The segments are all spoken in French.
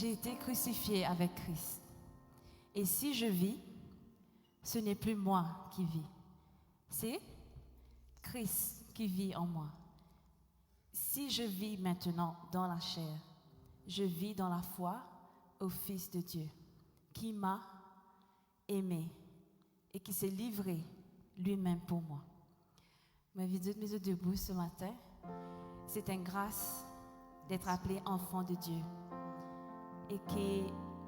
j'ai été crucifié avec Christ. Et si je vis, ce n'est plus moi qui vis. C'est Christ qui vit en moi. Si je vis maintenant dans la chair, je vis dans la foi au Fils de Dieu, qui m'a aimé et qui s'est livré lui-même pour moi. Ma vie de mise debout ce matin, c'est une grâce d'être appelé enfant de Dieu et qui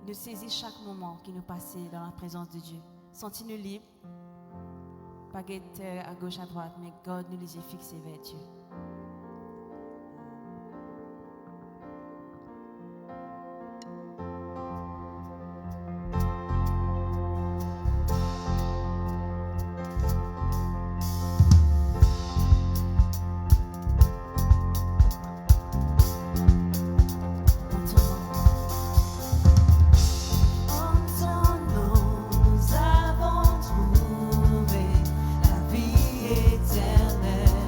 nous saisit chaque moment qui nous passe dans la présence de Dieu. Sentez-nous libres, pas être à gauche, à droite, mais God nous les yeux fixés vers Dieu. Trouvé la vie éternelle.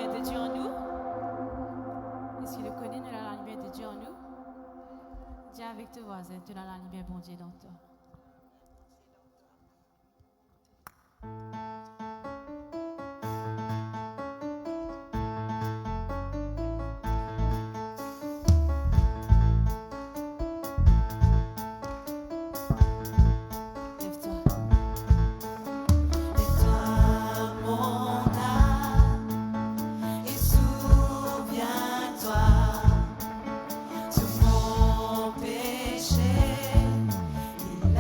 lumière de Dieu en nous? Est-ce qu'il le connaît, nous avons la lumière de Dieu en nous? Dis avec tes voisins, tu as la lumière bon Dieu dans toi. Péché, il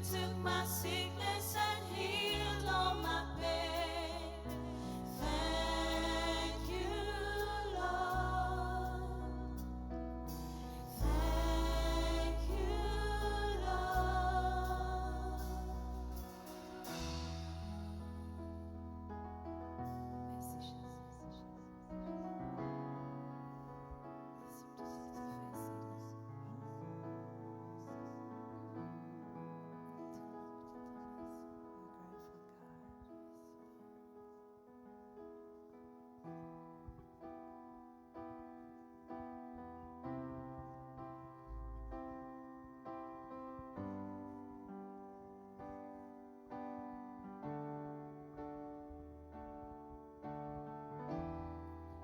took my sickness and healed all my pain. Thank you, Lord. Thank you, Lord. Merci Jésus.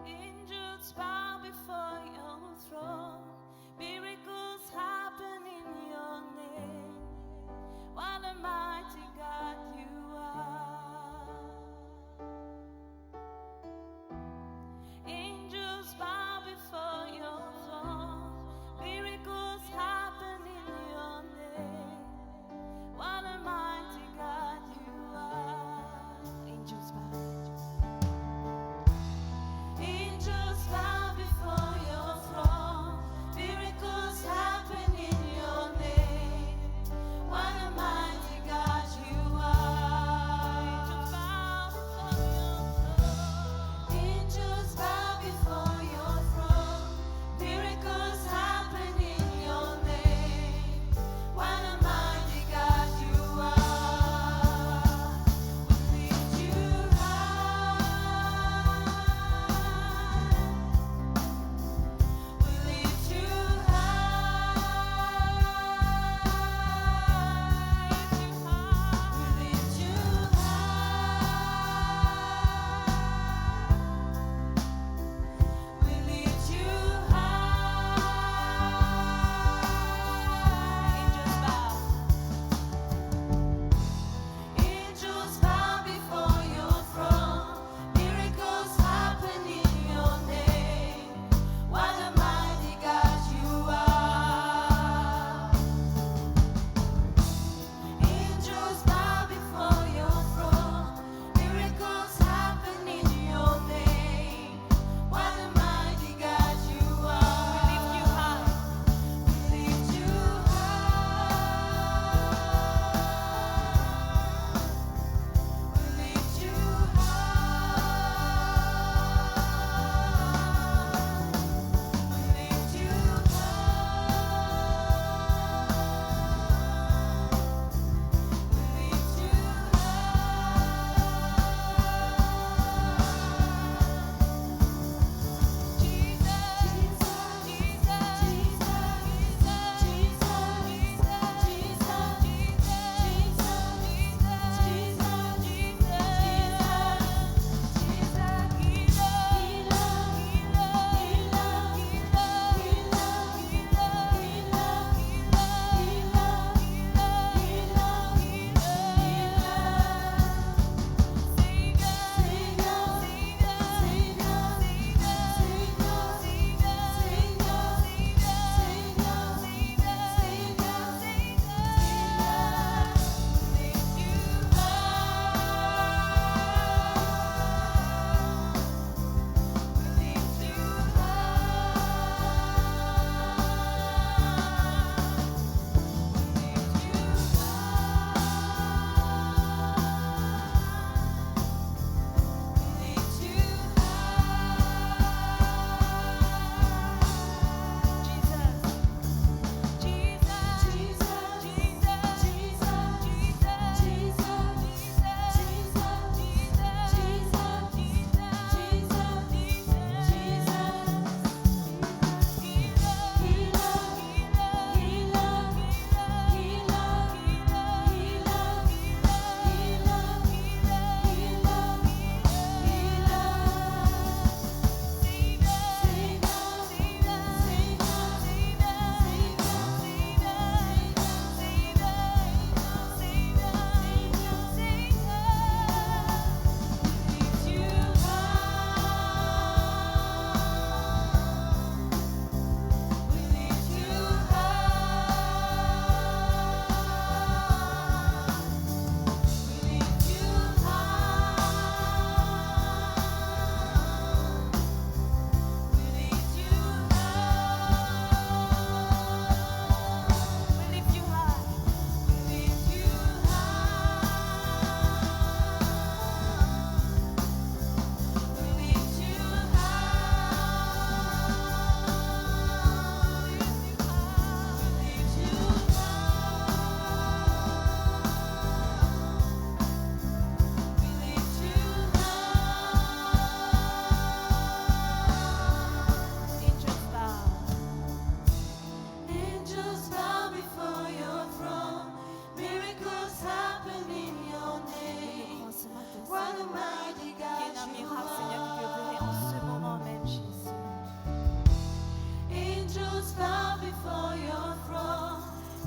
Angels bow before your throne. Miracles happen in your name. What a mighty God you are. Angels bow before your throne. Miracles happen in your name. What a mighty God you are. Angels bow. Angels bow before your throne.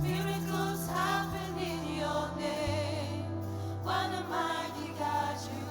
Miracles happen in your name. What a mighty God you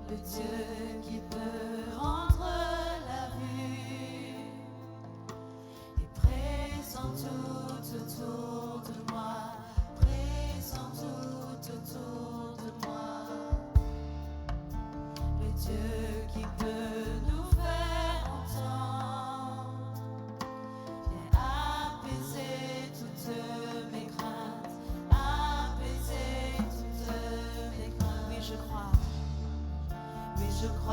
le Dieu qui peut rendre la vue est présent tout autour de moi, présent tout autour de moi. Le Dieu qui peut nous faire entendre, vient apaiser toutes mes craintes, apaiser toutes mes craintes. Oui, je crois. Oui, je crois.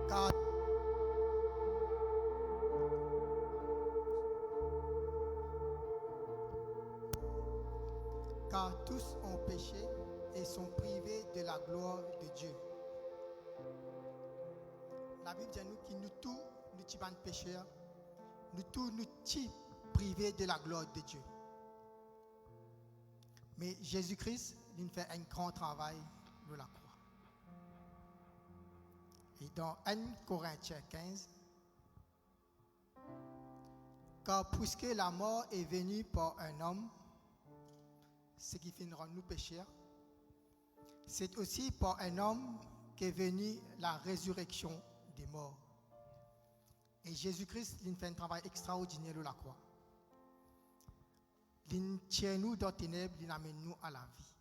car, car tous ont péché et sont privés de la gloire de Dieu. La Bible dit nous qui nous tous, nous sommes pécheurs, nous tous nous sommes privés de la gloire de Dieu. Mais Jésus-Christ, il fait un grand travail de la croix. Et dans 1 Corinthiens 15, car puisque la mort est venue par un homme, ce qui finira nous pécheurs, c'est aussi par un homme qu'est venue la résurrection des morts. Et Jésus-Christ, il fait un travail extraordinaire de la croix. Il tient nous dans les ténèbres, il amène nous à la vie.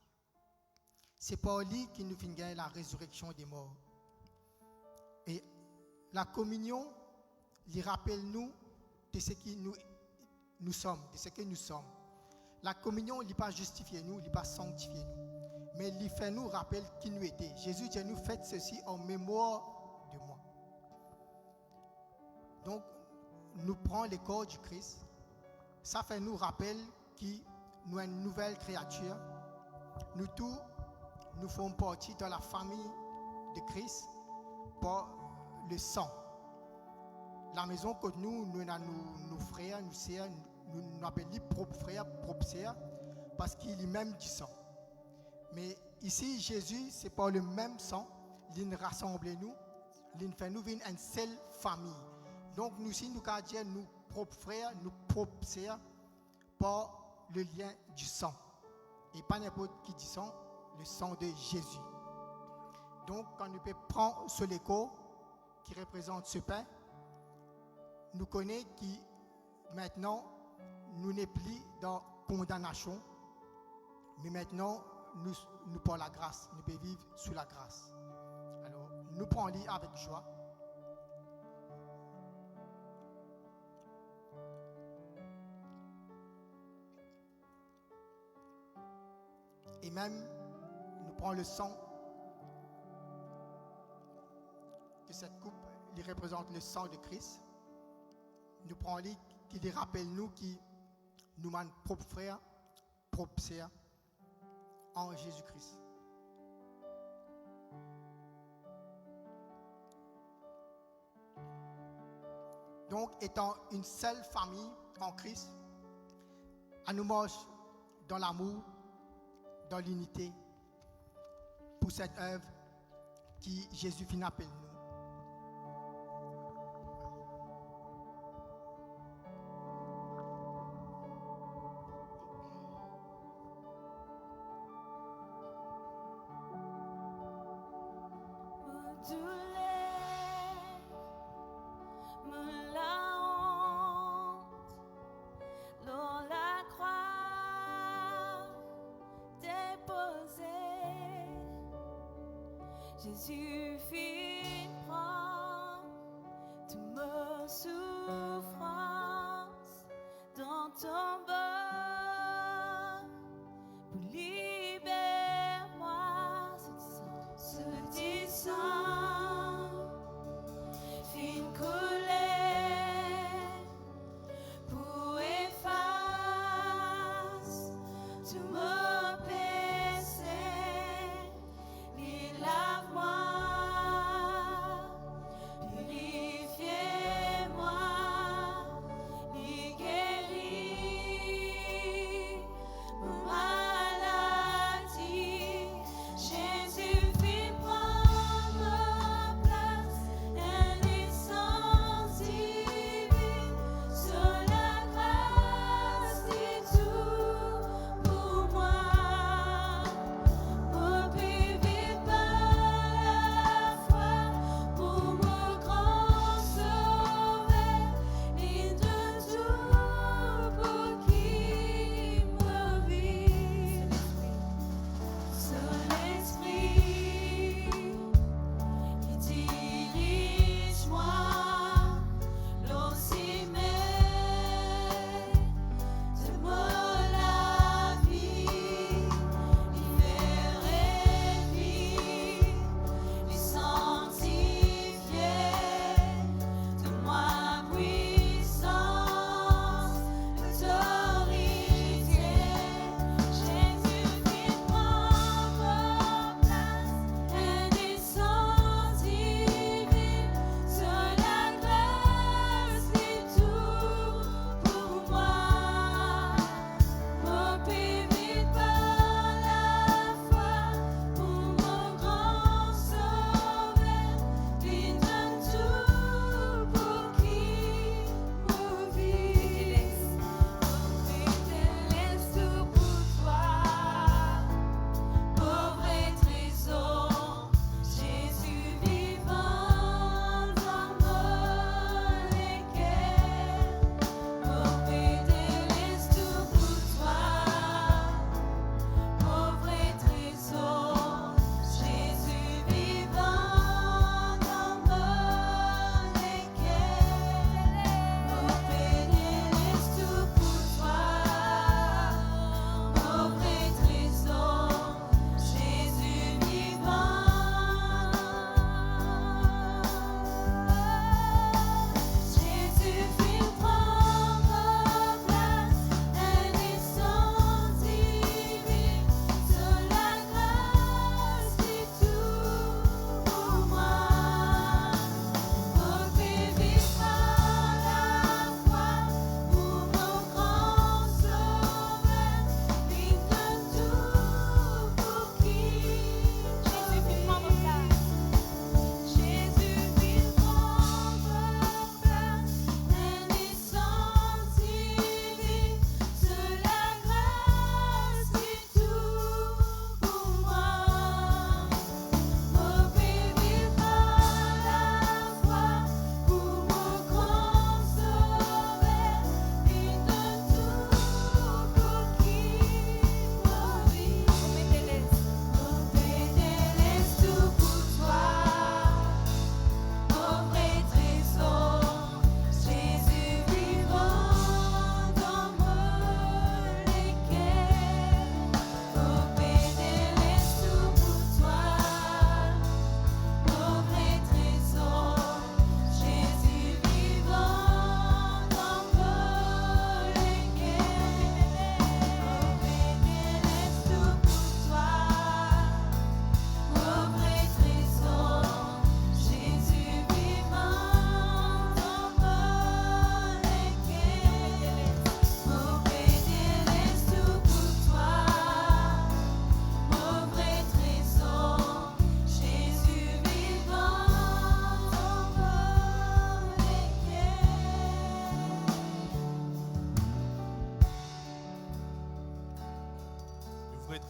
C'est par lui qu'il nous fait gagner la résurrection des morts. Et la communion, il rappelle nous de ce que nous sommes, de ce que nous sommes. La communion, il n'est pas justifier nous, il n'est pas sanctifier nous. Mais il fait nous rappeler qui nous était. Jésus dit, nous faites ceci en mémoire de moi. Donc, nous prenons le corps du Christ. Ça fait nous rappeler que nous sommes une nouvelle créature. Nous tous, nous faisons partie de la famille de Christ par le sang. La maison que nous avons nos frères, nos sœurs, nous appelons propres frères, propres sœurs, parce qu'il est même du sang. Mais ici, Jésus, c'est par le même sang, il nous rassemble nous, il fait nous une seule famille. Donc nous aussi, nous avons dit nos propres frères, nos propres sœurs, par le lien du sang. Et pas n'importe qui dit sang, le sang de Jésus. Donc quand nous pouvons prendre ce léco qui représente ce pain, nous connaissons que maintenant, nous n'est plus dans condamnation, mais maintenant, nous par la grâce, nous pouvons vivre sous la grâce. Alors, nous prenons avec joie. Et même, nous prenons le sang, que cette coupe, il représente le sang de Christ. Nous prenons qui rappelle nous qui nous sommes propres frères, propres sœurs en Jésus-Christ. Donc, étant une seule famille en Christ, à nous marcher dans l'amour, dans l'unité, pour cette œuvre qui Jésus finit appelle nous. Jésus fit prendre toutes mes souffrances dans ton bas pour libérer moi. Ce dit sang fit couler pour effacer tout mon péché. Lave-moi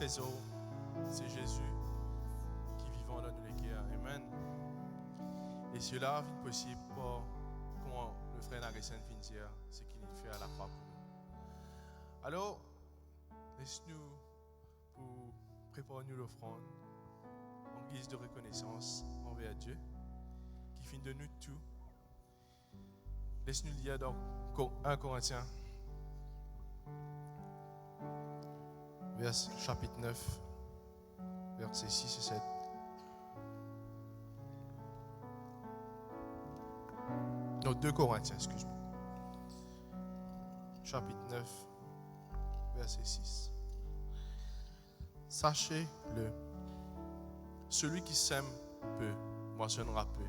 trésor, c'est Jésus qui vit dans nous les cœurs. Amen. Et cela est possible pour, comment le frère Naressan vient de dire, ce qu'il fait à la croix pour nous. Alors, laisse-nous pour préparer nous l'offrande en guise de reconnaissance envers Dieu, qui finit de nous tout. Laisse-nous lire dans 1 Corinthiens, chapitre 9, versets 6 et 7. Non, 2 Corinthiens, excuse-moi. Chapitre 9, verset 6. Sachez-le, celui qui sème peu, moissonnera peu.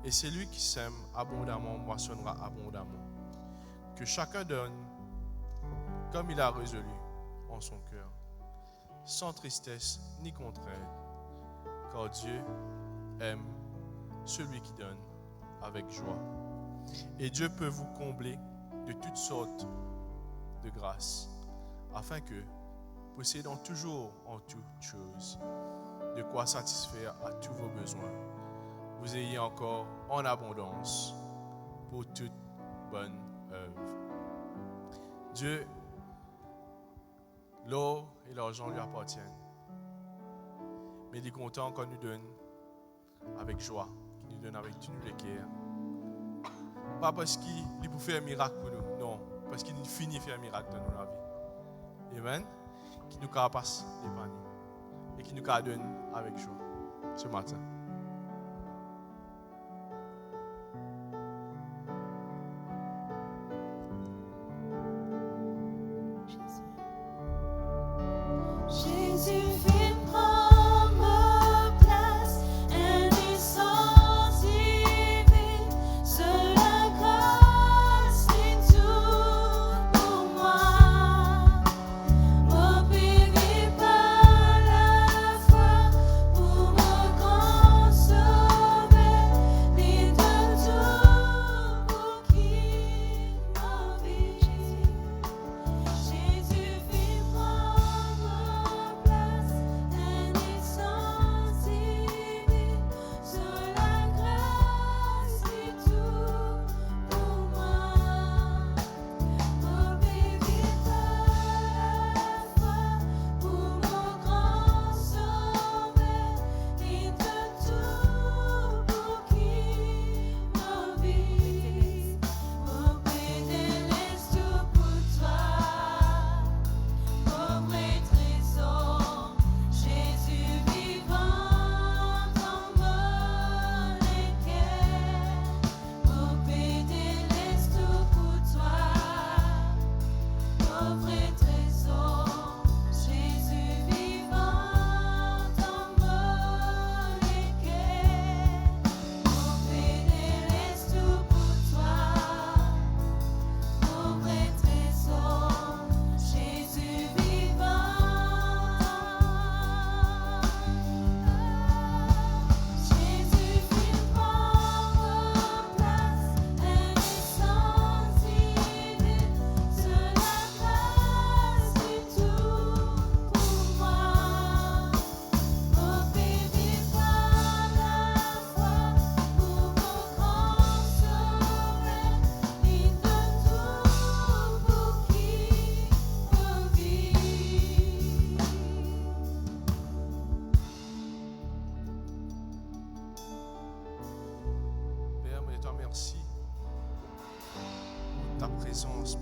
Et celui qui sème abondamment, moissonnera abondamment. Que chacun donne comme il a résolu en son cœur, sans tristesse ni contrainte, car Dieu aime celui qui donne avec joie. Et Dieu peut vous combler de toutes sortes de grâces, afin que, possédant toujours en toutes choses de quoi satisfaire à tous vos besoins, vous ayez encore en abondance pour toute bonne œuvre. Dieu, l'or et l'argent lui appartiennent, mais il est content qu'on nous donne avec joie, qu'il nous donne avec tout le cœur. Pas parce qu'il peut faire un miracle pour nous, non, parce qu'il finit de faire un miracle dans notre vie. Amen. Qui nous passe l'épargne et qui nous donne avec joie ce matin.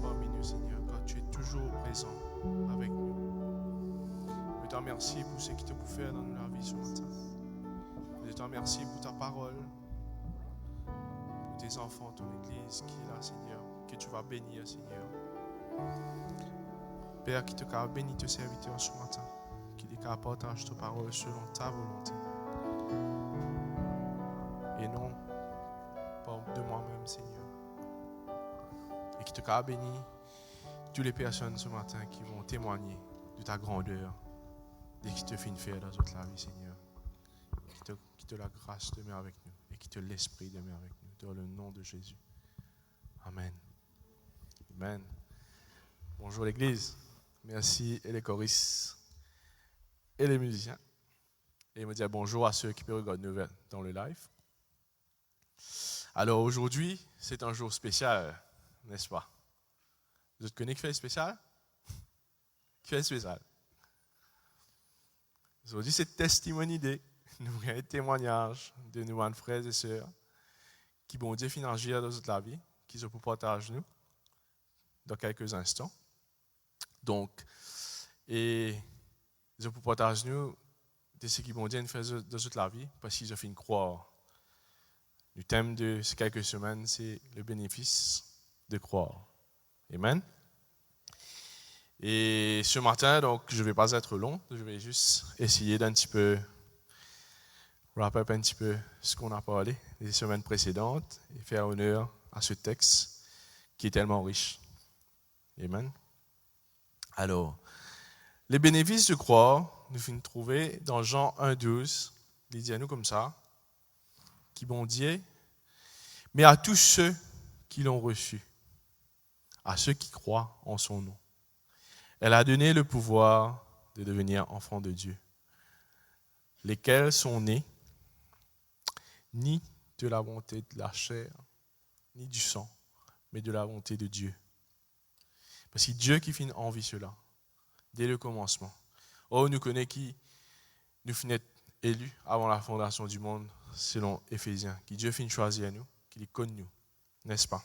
Parmi nous, Seigneur, car tu es toujours présent avec nous. Je te remercie pour ce que tu peux faire dans notre vie ce matin. Je te remercie pour ta parole, pour tes enfants, ton Église qui est là, Seigneur, que tu vas bénir, Seigneur. Père, qui te bénit tes serviteurs ce matin, qui te partage ta parole selon ta volonté. Et non pas de moi-même, Seigneur. Et qui te bénit toutes les personnes ce matin qui vont témoigner de ta grandeur, de ce qui te fait faire dans toute la vie, Seigneur. Qui te la grâce demeure avec nous et qui te l'esprit demeure avec nous. Dans le nom de Jésus. Amen. Amen. Bonjour l'Église. Merci et les choristes et les musiciens. Et il me dit bonjour à ceux qui peuvent regarder dans le live. Alors aujourd'hui, c'est un jour spécial, n'est-ce pas? Vous connaissez qui fait spécial? Qui fait spécial? Aujourd'hui, c'est Testimony Day. Nous avons un témoignage de nos frères et sœurs qui vont Dieu finir dans toute la vie, qui se partager nous dans quelques instants. Donc, et ils se partager nous de ce qu'ils vont Dieu faire dans toute la vie, parce qu'ils ont fait croire. Le thème de ces quelques semaines, c'est le bénéfice de croire. Amen. Et ce matin, donc, je ne vais pas être long, je vais juste essayer d'un petit peu wrap up un petit peu ce qu'on a parlé les semaines précédentes et faire honneur à ce texte qui est tellement riche. Amen. Alors, les bénéfices de croire, nous finissons de trouver dans Jean 1,12, il dit à nous comme ça, qui bon Dieu, mais à tous ceux qui l'ont reçu, à ceux qui croient en son nom. Elle a donné le pouvoir de devenir enfants de Dieu, lesquels sont nés ni de la volonté de la chair, ni du sang, mais de la volonté de Dieu. Parce que c'est Dieu qui finit envie cela, dès le commencement. Oh, nous connaissons qui nous finit élus avant la fondation du monde, selon Éphésiens, qui Dieu finit choisir à nous, qu'il est connu nous, n'est-ce pas?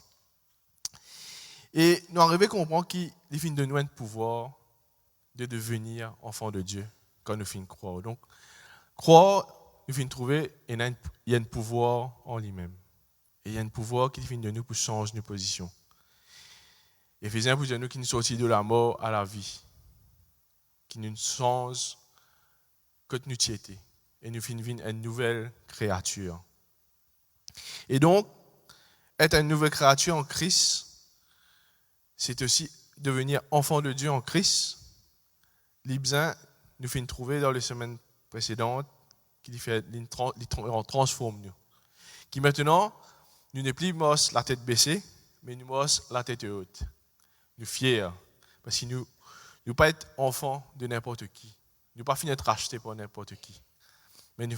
Et nous arrivons à comprendre qu'il finit de nous un pouvoir de devenir enfants de Dieu quand nous finissons croire. Donc, croire, nous finissons trouver, il y a un pouvoir en lui-même. Et il y a un pouvoir qui finit de nous pour changer nos positions. Éphésiens pour dire nous qui nous sortit de la mort à la vie, qui nous change que nous étions. Et nous finissons une nouvelle créature. Et donc, être une nouvelle créature en Christ, c'est aussi devenir enfant de Dieu en Christ. L'Ibzin nous fait trouver dans les semaines précédentes qui transforme nous. Qui maintenant, nous ne plus la tête baissée, mais nous la tête haute. Nous fiers. Parce que nous ne pas être enfants de n'importe qui. Nous ne pas finir être rachetés par n'importe qui. Mais nous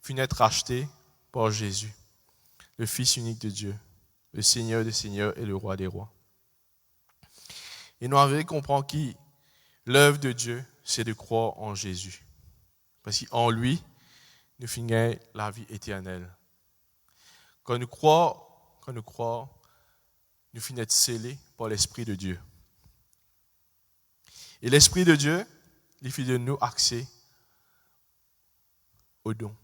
finir être rachetés par Jésus, le Fils unique de Dieu, le Seigneur des Seigneurs et le Roi des Rois. Et nous avons compris que l'œuvre de Dieu, c'est de croire en Jésus. Parce qu'en lui, nous finissons la vie éternelle. Quand nous croyons, nous finissons scellés par l'Esprit de Dieu. Et l'Esprit de Dieu, il fait de nous accès aux dons.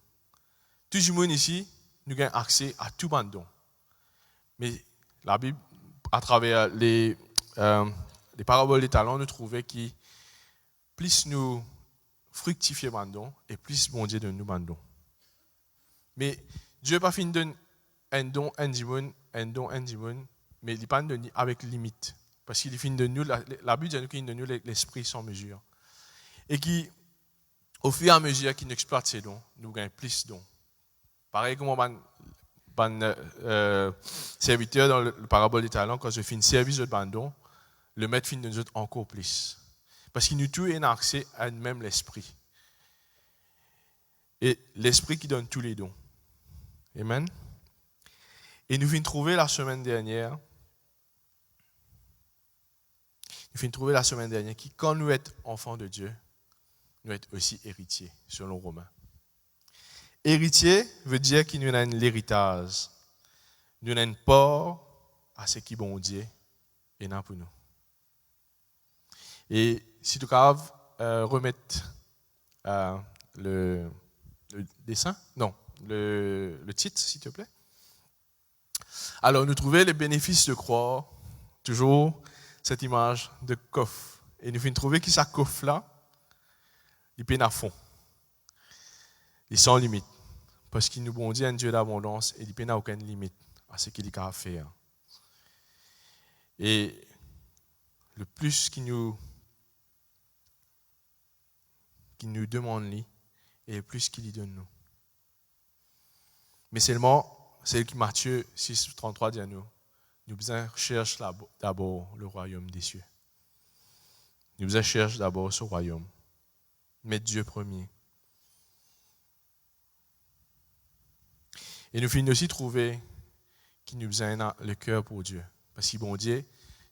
Tout le monde ici, nous avons accès à tout le don. Mais la Bible, à travers les paraboles des talents, nous trouvons que plus nous fructifions le don, et plus bon Dieu donne nous le don. Mais Dieu n'a pas fini de donner un don, un dimon, mais il n'a pas donné avec limite. Parce qu'il finit de nous, la Bible dit qu'il donne nous l'esprit sans mesure. Et qui, au fur et à mesure qu'il exploite ces dons, nous gagnons plus de dons. Pareil comme serviteur dans le parabole des talents, quand je fais un service de don, le maître finit de nous encore plus. Parce qu'il nous tout a accès à même l'esprit. Et l'esprit qui donne tous les dons. Amen. Et nous venons trouver la semaine dernière, que quand nous sommes enfants de Dieu, nous sommes aussi héritiers, selon Romains. Héritier veut dire qu'il nous a l'héritage. Nous avons une part à ce qui est bon Dieu et non pour nous. Et si tu peux remettre le dessin, non, le titre, s'il te plaît. Alors, nous trouvons les bénéfices de croire, toujours cette image de coffre. Et nous finissons trouver que sa coffre-là, il peine à fond. Il est sans limite. Parce qu'il nous bon Dieu un Dieu d'abondance et il peine à aucune limite à ce qu'il est capable de faire. Et le plus qu'il nous demande lui, et le plus qu'il y donne nous. Mais seulement, c'est que Matthieu 6, 33 dit à nous, nous besoin chercher d'abord le royaume des cieux. Nous besoin chercher d'abord ce royaume. Mettre Dieu premier. Et nous finissons aussi trouver qu'il nous besoin le cœur pour Dieu. Parce que bon Dieu,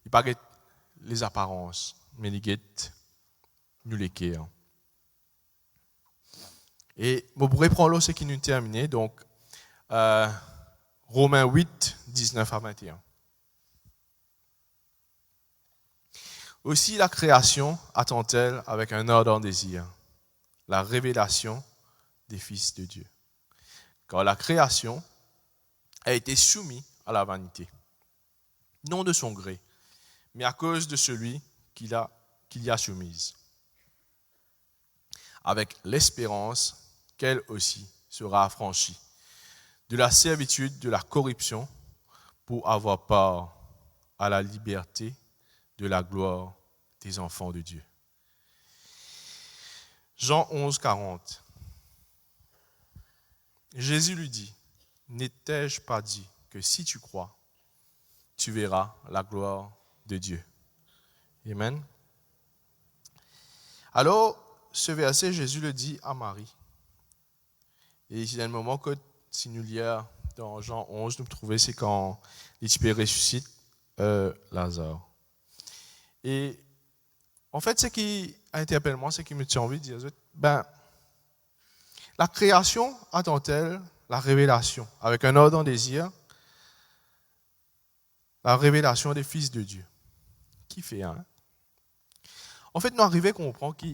il ne guette pas les apparences, mais il guette nous les cœurs. Et on pourrait prendre là ce qui nous termine. Donc, Romains 8, 19 à 21. Aussi la création attend-elle avec un ardent désir la révélation des fils de Dieu. Car la création a été soumise à la vanité, non de son gré, mais à cause de celui qui y a soumise, avec l'espérance qu'elle aussi sera affranchie de la servitude de la corruption pour avoir part à la liberté de la gloire des enfants de Dieu. Jean 11, 40. Jésus lui dit, n'ai-je pas dit que si tu crois, tu verras la gloire de Dieu. Amen. Alors, ce verset, Jésus le dit à Marie. Et il y a un moment que, si nous lisons dans Jean 11, nous trouvons, c'est quand il ressuscite Lazare. Et en fait, ce qui interpelle moi, ce qui me tient envie de dire, la création attend-elle la révélation, avec un ardent désir, la révélation des fils de Dieu. Qui fait un? En fait, nous arrivons à comprendre que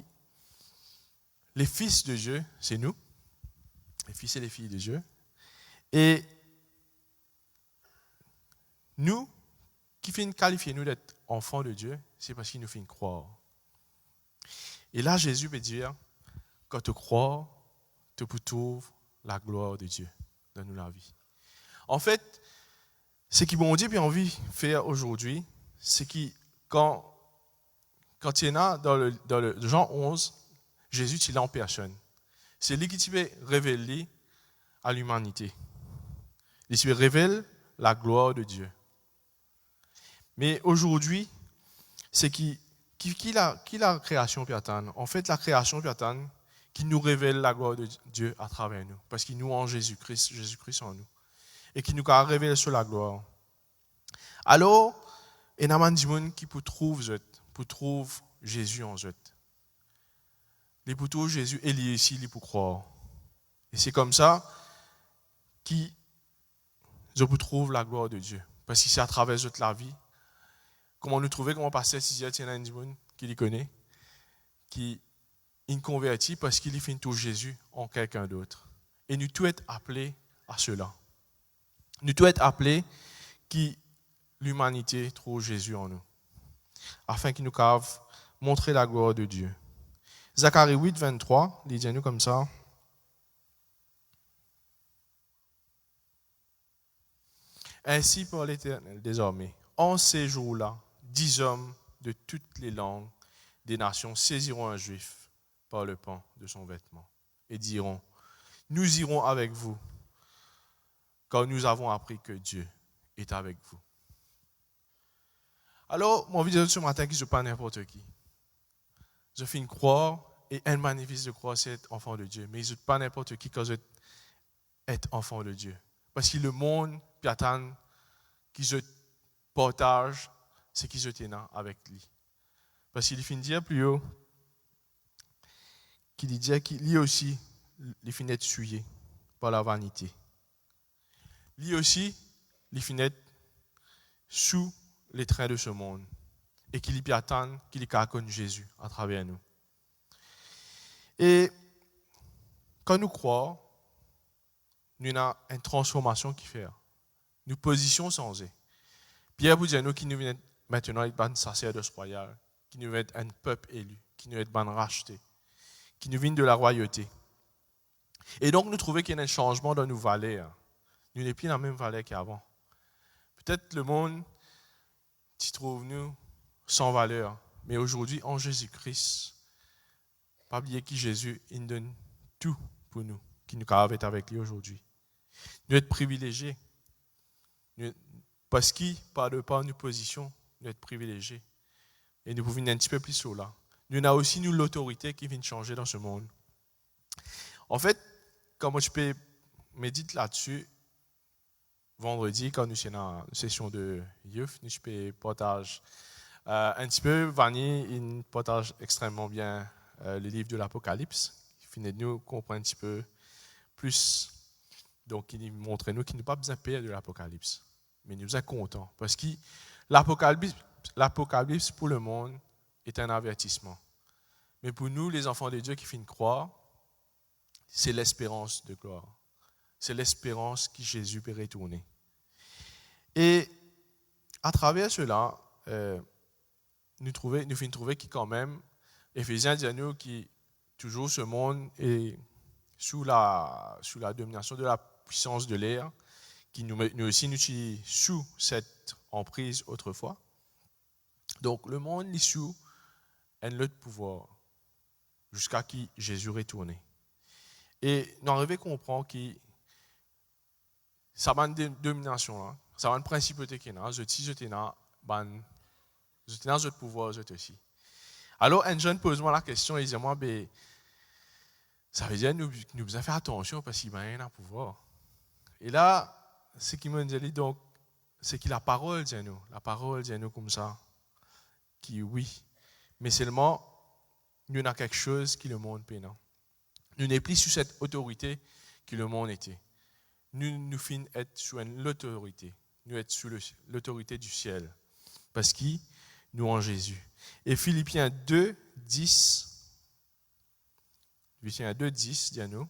les fils de Dieu, c'est nous, les fils et les filles de Dieu, et nous, qui finissent qualifier nous d'être enfants de Dieu, c'est parce qu'il nous fait croire. Et là, Jésus veut dire, quand tu crois, tu trouves la gloire de Dieu dans la vie. En fait, ce qui bon Dieu a envie de faire aujourd'hui, c'est que quand il y en a dans le Jean 11, Jésus il est en personne. C'est lui qui veut révéler à l'humanité. Il veut révéler la gloire de Dieu. Mais aujourd'hui, c'est qui la création peut attendre? En fait, la création peut attendre qui nous révèle la gloire de Dieu à travers nous. Parce qu'il nous en Jésus-Christ en nous. Et qui nous a révélé sur la gloire. Alors, il y a des gens qui pour trouver Jésus en eux. Les pour trouver Jésus, il est ici, il est pour croire. Et c'est comme ça qu'ils trouvent la gloire de Dieu. Parce que c'est à travers la vie. Comment nous trouver, comment passer si il y a des gens qui les connaît, qui il convertit parce qu'il fait tout Jésus en quelqu'un d'autre. Et nous tous être appelés à cela. Nous tous être appelés que l'humanité trouve Jésus en nous. Afin qu'il nous cave montrer la gloire de Dieu. Zacharie 8, 23, il dit nous comme ça. Ainsi par l'Éternel désormais, en ces jours-là, 10 hommes de toutes les langues des nations saisiront un juif par le pan de son vêtement et diront, nous irons avec vous, car nous avons appris que Dieu est avec vous. Alors, mon vidéo de ce matin, qui ne pas n'importe qui. Je fais une croix, et un magnifique de croix, c'est être enfant de Dieu. Mais je ne pas n'importe qui quand je être enfant de Dieu. Parce que le monde, puis attend, qui je partage, c'est qui je tiens avec lui. Parce qu'il finit de dire plus haut, qu'il dit qu'il lui aussi, il finit de souillé par la vanité. Lui aussi, il finit sous les trains de ce monde. Et qu'il y attend, qu'il y connaît Jésus à travers nous. Et quand nous croyons, nous avons une transformation qui fait. Nous position changée. Pierre vous dit nous qui nous venons maintenant être un sacerdoce royal, qui nous être un peuple élu, qui nous être racheté, qui nous vient de la royauté. Et donc nous trouvons qu'il y a un changement dans nos valeurs. Nous n'sommes plus dans la même valeur qu'avant. Peut-être le monde qui trouve nous sans valeur, mais aujourd'hui en Jésus-Christ, pas oublier que Jésus il donne tout pour nous, qui nous carve avec lui aujourd'hui. Nous sommes privilégiés. Parce que, par nos positions, nous sommes privilégiés. Et nous pouvons un petit peu plus sur là. nous avons aussi nous l'autorité qui vient changer dans ce monde. En fait, comme je peux méditer là-dessus, vendredi, quand nous sommes dans une session de youth, nous peux partager un petit peu. Vanny, il partage extrêmement bien le livre de l'Apocalypse. Il finit de nous comprendre un petit peu plus. Donc, il montre nous qu'il n'a pas besoin de payer de l'Apocalypse. Mais nous sommes contents. Parce que l'Apocalypse pour le monde est un avertissement. Mais pour nous, les enfants de Dieu qui finissent croire, c'est l'espérance de gloire. C'est l'espérance que Jésus peut retourner. Et à travers cela, nous finissons trouver que quand même, Éphésiens dit à nous que toujours ce monde est sous la domination de la puissance de l'air, qui nous aussi nous sommes sous cette emprise autrefois. Donc le monde est sous un autre pouvoir jusqu'à ce que Jésus retourne. Et nous arrivons à comprendre que ça va une domination là, ça va une principauté qui est là, je suis dans notre pouvoir aussi. Alors un jeune pose moi la question et dit moi ben ça veut dire que nous devons faire attention parce qu'il va y avoir un pouvoir. Et là, ce qui me dit donc, c'est que la parole dit à nous comme ça, qui oui, mais seulement nous avons quelque chose qui le monde peut non. Nous n'sommes plus sous cette autorité que le monde était. Nous finissons être sous l'autorité. Nous sommes sous l'autorité du ciel. Parce que nous en Jésus. Et Philippiens 2, 10 dit à nous,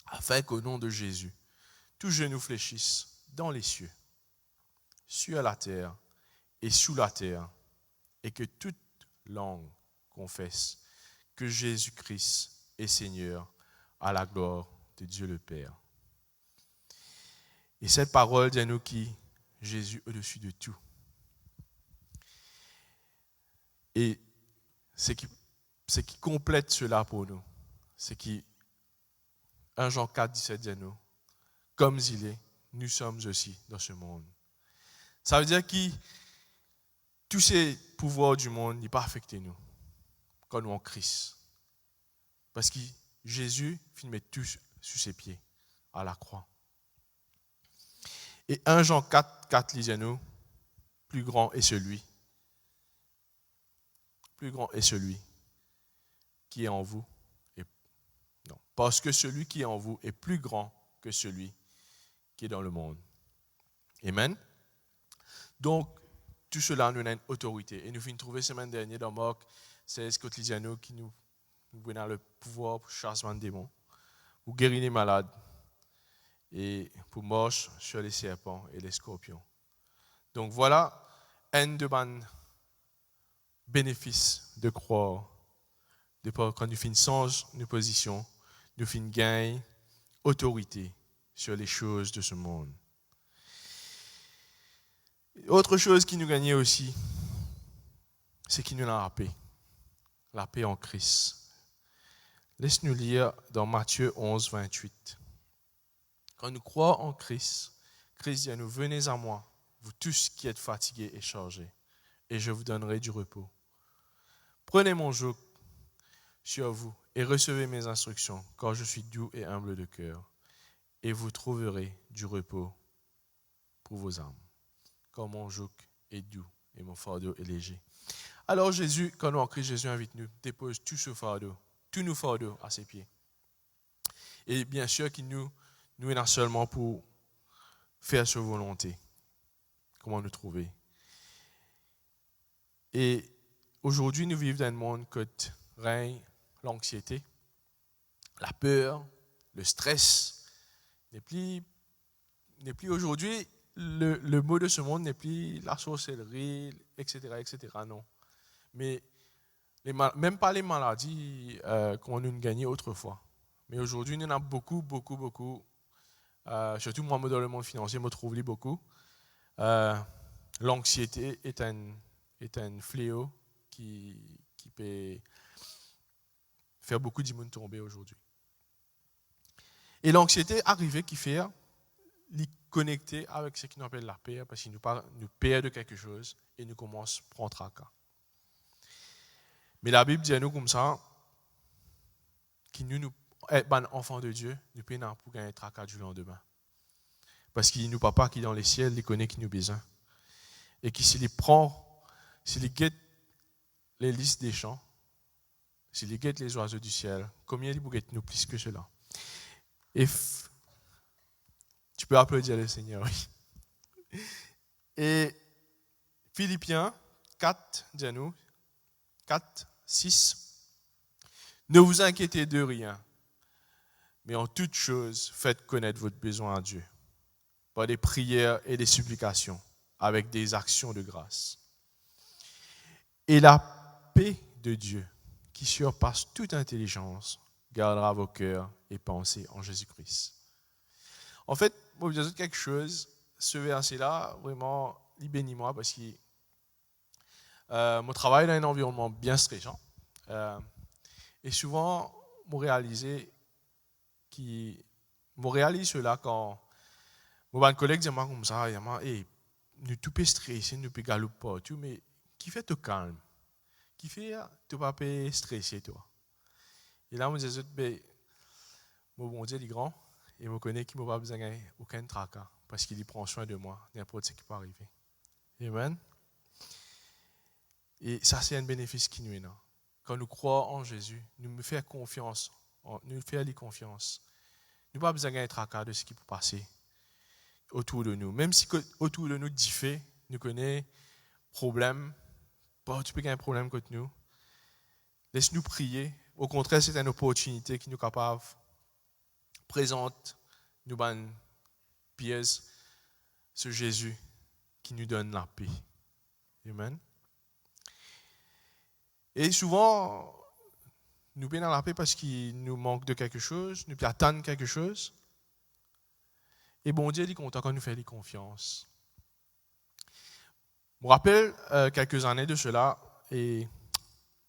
afin qu'au nom de Jésus, tous genoux fléchissent dans les cieux, sur la terre et sous la terre, et que toute langue confesse que Jésus-Christ est Seigneur à la gloire de Dieu le Père. Et cette parole dit à nous qui Jésus au-dessus de tout. Et ce qui complète cela pour nous, c'est qui 1 Jean 4, 17 dit à nous, comme il est, nous sommes aussi dans ce monde. Ça veut dire que tous ces pouvoirs du monde n'ont pas affecté nous, quand nous en Christ. Parce que Jésus met tout sous ses pieds, à la croix. Et 1 Jean 4, 4 dit à nous, plus grand est celui qui est en vous. Non, parce que celui qui est en vous est plus grand que celui qui est dans le monde. Amen. Donc, tout cela nous a une autorité. Et nous finissons trouver semaine dernière dans Marc 16, quotidiano, qui nous donne le pouvoir pour chasser les démons, pour guérir les malades et pour marcher sur les serpents et les scorpions. Donc voilà un de mes bénéfices de croire. Quand nous finissons nos positions, nous finissons gagner autorité sur les choses de ce monde. Autre chose qui nous gagnait aussi, c'est qu'il nous a la paix en Christ. Laisse-nous lire dans Matthieu 11, 28. Quand nous croyons en Christ, Christ dit à nous, venez à moi, vous tous qui êtes fatigués et chargés, et je vous donnerai du repos. Prenez mon joug sur vous et recevez mes instructions, car je suis doux et humble de cœur, et vous trouverez du repos pour vos âmes. Car mon joug est doux et mon fardeau est léger. Alors Jésus, quand nous en Christ, Jésus invite nous, dépose tout ce fardeau, tous nos fardeaux à ses pieds. Et bien sûr qu'il nous est là seulement pour faire sa volonté. Comment nous trouver. Et aujourd'hui, nous vivons dans un monde où règne l'anxiété, la peur, le stress. N'est plus aujourd'hui, le mot de ce monde n'est plus la sorcellerie, etc., etc. Non. Mais même pas les maladies qu'on nous gagnait autrefois. Mais aujourd'hui, il y en a beaucoup. Surtout moi, dans le monde financier, je me trouve beaucoup. L'anxiété est un fléau qui peut faire beaucoup de monde tomber aujourd'hui. Et l'anxiété arrivée qui fait les connecter avec ce qu'on appelle la peur, parce qu'il nous perd de quelque chose et nous commence à prendre tracas. Mais la Bible dit à nous comme ça, que nous être enfants de Dieu, nous pouvons pour gagner tracas du lendemain. Parce qu'il nous papa qui est dans les ciels, il connaît qui nous besoin. Et qui s'il prend, s'il guette les listes des champs, s'il guette les oiseaux du ciel, combien il guette nous plus que cela? Et tu peux applaudir le Seigneur, oui. Et Philippiens 4, dit à nous, 4, 6, ne vous inquiétez de rien, mais en toute chose, faites connaître votre besoin à Dieu, par des prières et des supplications, avec des actions de grâce. Et la paix de Dieu, qui surpasse toute intelligence, gardera vos cœurs et pensées en Jésus-Christ. En fait, moi, je vous dire quelque chose, ce verset-là, vraiment, il bénit moi parce que mon travail dans un environnement bien stressant. Et souvent, je réalise cela quand mon collègue dit comme ça, il dit, hey, nous tout peut stresser, nous peut galoper partout, mais qui fait te calme? Qui fait te pas stresser toi? Et là, je me dis, mon bon Dieu, il est grand, et je connais qu'il ne m'a pas besoin d'aucun tracas, parce qu'il prend soin de moi, n'importe ce qui peut arriver. Amen. Et ça, c'est un bénéfice qui nous est là. Quand nous croyons en Jésus, nous me faisons confiance, nous faisons confiance. Nous n'avons pas besoin d'un tracas de ce qui peut passer autour de nous. Même si autour de nous, diffé, nous connaissons problème, pas tu peux gagner un problème contre nous. Laisse-nous prier. Au contraire, c'est une opportunité qui nous est capable présente nous bonnes pièces ce Jésus qui nous donne la paix. Amen. Et souvent, nous sommes dans la paix parce qu'il nous manque de quelque chose, nous attendons quelque chose. Et bon Dieu est content quand nous faisons confiance. Je me rappelle quelques années de cela et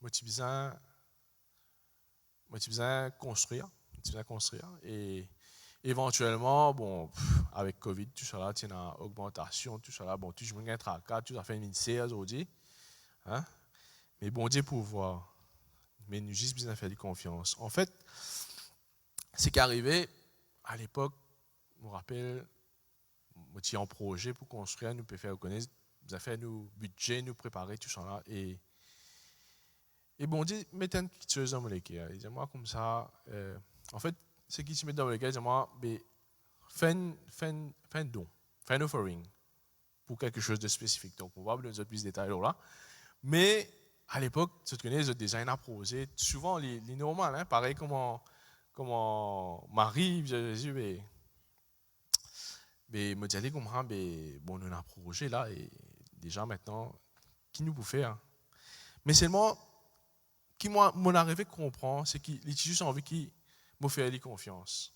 je me construire. Et éventuellement, avec Covid, tout ça, il y a une augmentation, tout ça, tout le monde a un tracas, tout ça fait une ministère aujourd'hui. Hein? Mais bon Dieu pour voir. Mais nous juste besoin de faire confiance. En fait, ce qui est arrivé à l'époque, je me rappelle, nous avons un projet pour construire, nous pouvons faire connaître, nous avons fait nos budgets, nous préparer, tout ça là. Et bon Dieu mettait une petite chose dans mon équerre. Il dit, moi, comme ça, en fait, ce qui se met dans mon équerre, il dit, moi, fais un don, fais un offering pour quelque chose de spécifique. Donc, on va vous donner plus de détails là. Mais, à l'époque, tu connais les autres designs proposés, souvent les normales, hein, pareil comment Marie, Jésus, mais me dit comme ça, bon, nous avons un projet là, et déjà maintenant, qui nous peut faire? Mais seulement, qui m'en arrivé à comprendre, c'est qu'il a juste envie qu'il me fasse confiance.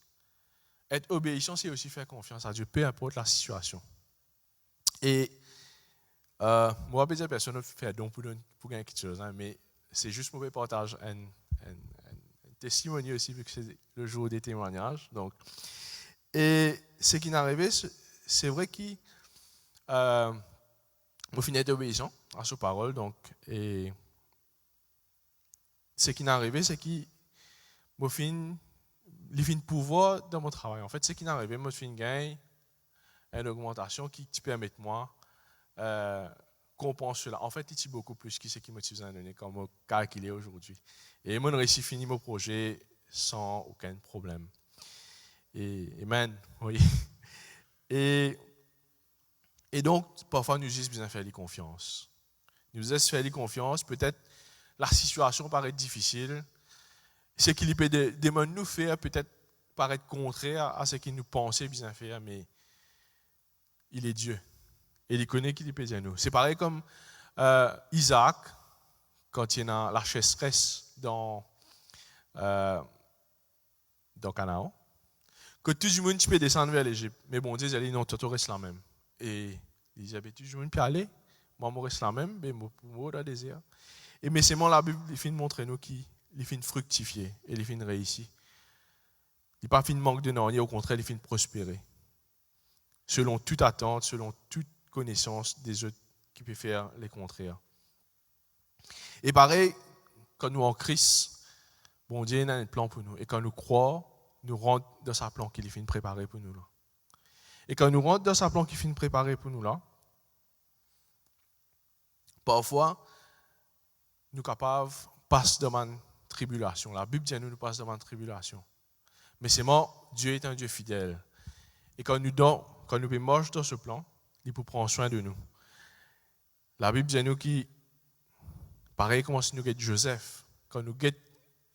Être obéissant, c'est aussi faire confiance à Dieu, peu importe la situation. Et moi, je ne personne ne fait don pour gagner quelque chose, hein, mais c'est juste mauvais partage un témoignage aussi, vu que c'est le jour des témoignages. Donc, et ce qui est arrivé, c'est vrai qu'il me finit d'être obéissant à sa parole. Donc, et ce qui est arrivé, c'est qu'il me finit de pouvoir dans mon travail. En fait, ce qui est arrivé, me finit gagner une augmentation qui permet de moi compense cela. En fait, il y a beaucoup plus que ce qui me a donné comme je calculé aujourd'hui. Et moi, j'ai réussi à finir mon projet sans aucun problème. Et amen, oui. Et donc, parfois, nous juste besoin de faire confiance. Nous besoin de faire confiance. Peut-être la situation paraît difficile. Ce qu'il peut demander nous faire peut-être paraître contraire à ce qu'il nous pensait besoin faire, mais il est Dieu. Et il connaît qu'il peut dire nous. C'est pareil comme Isaac, quand il y a la sécheresse dans Canaan, que tout le monde peut descendre vers l'Égypte. Mais bon Dieu, il dit non, tu restes là même. Et il dit, tout le monde peut aller, moi je reste là même, mais moi dans le désert. Et mais c'est la Bible, il finit de montrer nous qu'il finit de fructifier et il finit de réussir. Il n'est pas fin de manque de non, au contraire, il finit de prospérer. Selon toute attente, selon toute connaissance des autres qui peuvent faire les contraires. Et pareil, quand nous en Christ, bon Dieu a un plan pour nous. Et quand nous croyons, nous rentrons dans sa plan qu'il finit préparer pour nous là. Et quand nous rentrons dans sa plan qu'il finit préparer pour nous là, parfois, nous sommes capables de passer devant une tribulation. La Bible dit nous passe devant une tribulation. Mais c'est mort, Dieu est un Dieu fidèle. Et quand nous marchons dans ce plan, il peut prendre soin de nous. La Bible dit nous qui, pareil comme si nous guettons Joseph. Quand nous guettons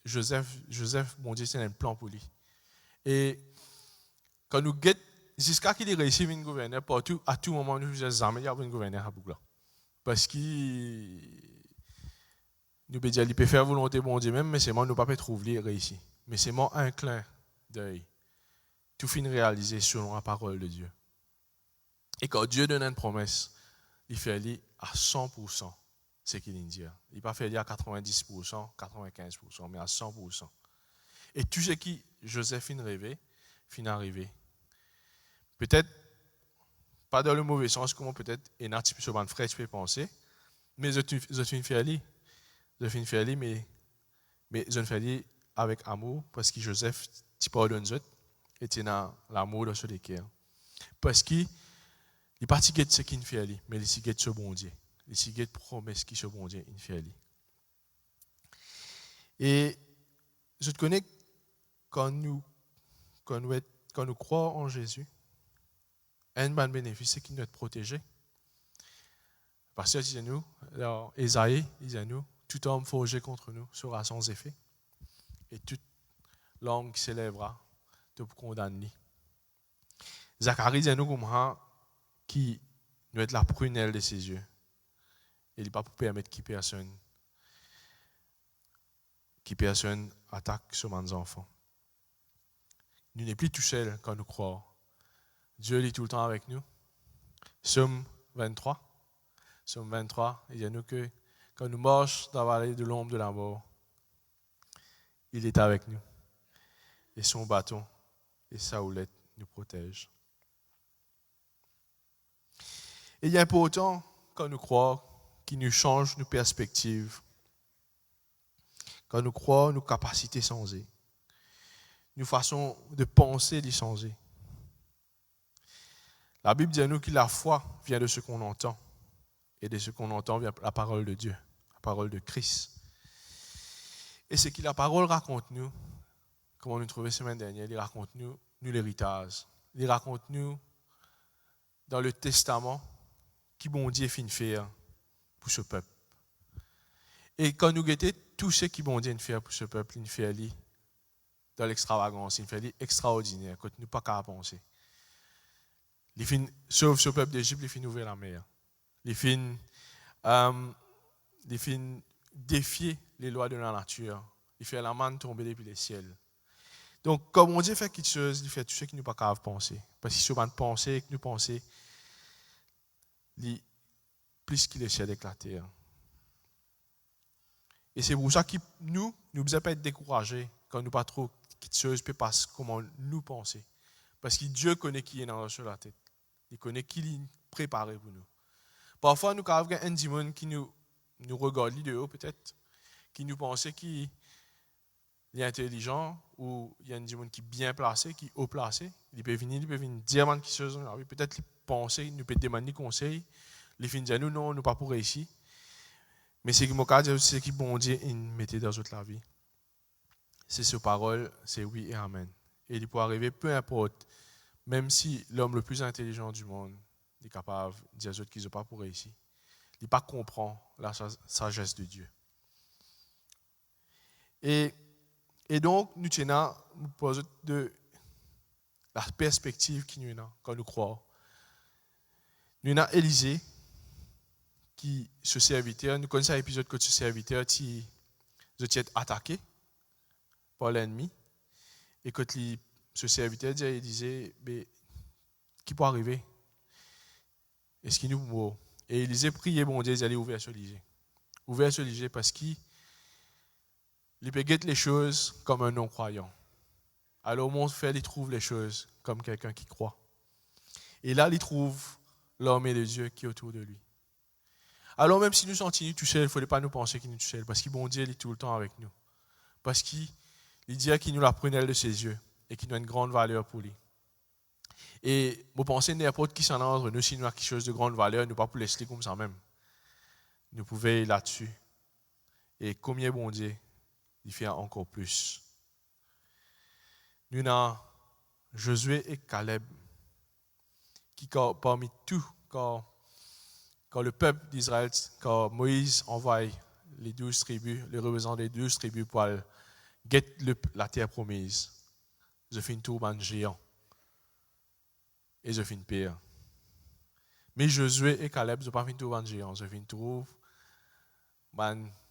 Joseph, mon Dieu, c'est un plan pour lui. Et quand nous guettons, jusqu'à qu'il réussisse à être gouverneur, partout, à tout moment, nous faisons jamais un gouverneur à Bougla. Parce qu'il nous peut dire qu'il peut faire volonté de mon Dieu même, mais c'est moi, nous ne pouvons pas trouver réussi. Mais c'est moi un clin d'œil. Tout finit réalisé selon la parole de Dieu. Et quand Dieu donne une promesse, il fait aller à 100%, ce qu'il dit. Il ne pas fait aller à 90%, 95%, mais à 100%. Et tout ce qui Joséphine rêvait, finit arrivé. Peut-être, pas dans le mauvais sens, comme peut-être un article sur frère tu peux penser, mais je suis fait aller. Je suis fait aller, mais je fais aller avec amour, parce que Joseph, tu pardonnes eux, et tu as l'amour dans ce cœur. Parce qu'il n'est pas si de ce qu'il fait aller, mais il est de ce bon Dieu. Il est de promesse qui ce bon Dieu, il fait aller. Et je te connais, quand nous croyons en Jésus, un bon bénéfice, c'est qu'il nous est protégé. Parce que dit nous, alors Ésaïe dit à nous, tout homme forgé contre nous sera sans effet, et toute langue s'élèvera de condamner. Zacharie dit à nous comme qui nous est la prunelle de ses yeux. Il n'est pas pour permettre que personne attaque sur nos enfants. Nous n'est plus tout seul quand nous croyons. Dieu est tout le temps avec nous. Psaume 23, il dit à nous que quand nous marchons dans la vallée de l'ombre de la mort, il est avec nous. Et son bâton et sa houlette nous protègent. Et il y a important, quand nous croyons, qui nous change nos perspectives. Quand nous croyons, nos capacités changent. Nos façons de penser les changer. La Bible dit à nous que la foi vient de ce qu'on entend. Et de ce qu'on entend vient la parole de Dieu, la parole de Christ. Et ce que la parole raconte nous, comme on nous trouvait la semaine dernière, il raconte nous l'héritage. Il raconte nous dans le testament qui bon Dieu fin faire pour ce peuple. Et quand nous guettons tout ce qui bon Dieu fait pour ce peuple, il fait aller dans l'extravagance, il fait aller extraordinaire, que nous pas qu'à penser. Il fin sauve ce peuple d'Égypte, il fin ouvrir la mer. Il fin défier les lois de la nature. Il fait la manne tomber depuis les ciels. Donc, comme on dit, fait quelque chose, il fait tout ce qui nous pas qu'à penser. Parce qu'il faut penser que nous pensons, plus qu'il est ciel avec la terre. Et c'est pour ça que nous ne devons pas être découragés quand nous pas trop quelque chose peut passer comme nous pensons. Parce que Dieu connaît qui est dans la tête. Il connaît qui est préparé pour nous. Parfois, nous avons un démon qui nous regarde de haut, peut-être, qui nous pense qu'il est intelligent, ou il y a un démon qui est bien placé, qui est haut placé. Il peut venir dire quelque chose. Peut-être qu'il pense, il nous peut demander conseil. Il finit dire nous, non, nous pas pour réussir. Mais c'est ce qui bon Dieu mettait dans notre vie. C'est ce parole, c'est oui et amen. Et il peut arriver, peu importe, même si l'homme le plus intelligent du monde est capable de dire aux autres qu'ils n'ont pas pour réussir. Il ne pas comprend la sagesse de Dieu. Et donc, nous tenons, nous posons de la perspective qui nous a quand nous croyons. Nous avons Élisée, qui ce serviteur, nous connaissons l'épisode que ce serviteur qui était attaqué par l'ennemi. Et quand ce serviteur disait, mais qui peut arriver? Est-ce qu'il nous mourra? Et Élisée priait, bon Dieu, d'aller ouvrir sur Élisée. Ouvrir sur Élisée parce qu'il peut guetter les choses comme un non-croyant. Alors au monde fait, il trouve les choses comme quelqu'un qui croit. Et là, il trouve l'armée de Dieu qui est autour de lui. Alors même si nous sentons tout seul, il ne faut pas nous penser qu'il nous touche, parce que bon Dieu il est tout le temps avec nous. Parce qu'il dit qu'il nous la prunelle de ses yeux et qu'il a une grande valeur pour lui. Et vous pensez n'importe qui s'en entre nous, si nous avons quelque chose de grande valeur, nous ne pouvons pas laisser comme ça même. Nous pouvons aller là-dessus. Et combien bon Dieu, il fait encore plus. Nous avons Josué et Caleb, qui parmi tout, quand le peuple d'Israël, quand Moïse envoie les 12 tribus, les représentants des 12 tribus pour aller guetter la terre promise, ils ont fait une tour de géant. Et ils ont fait une pire. Mais Josué et Caleb, ils n'ont pas fait une tour de géant. Ils ont fait une tour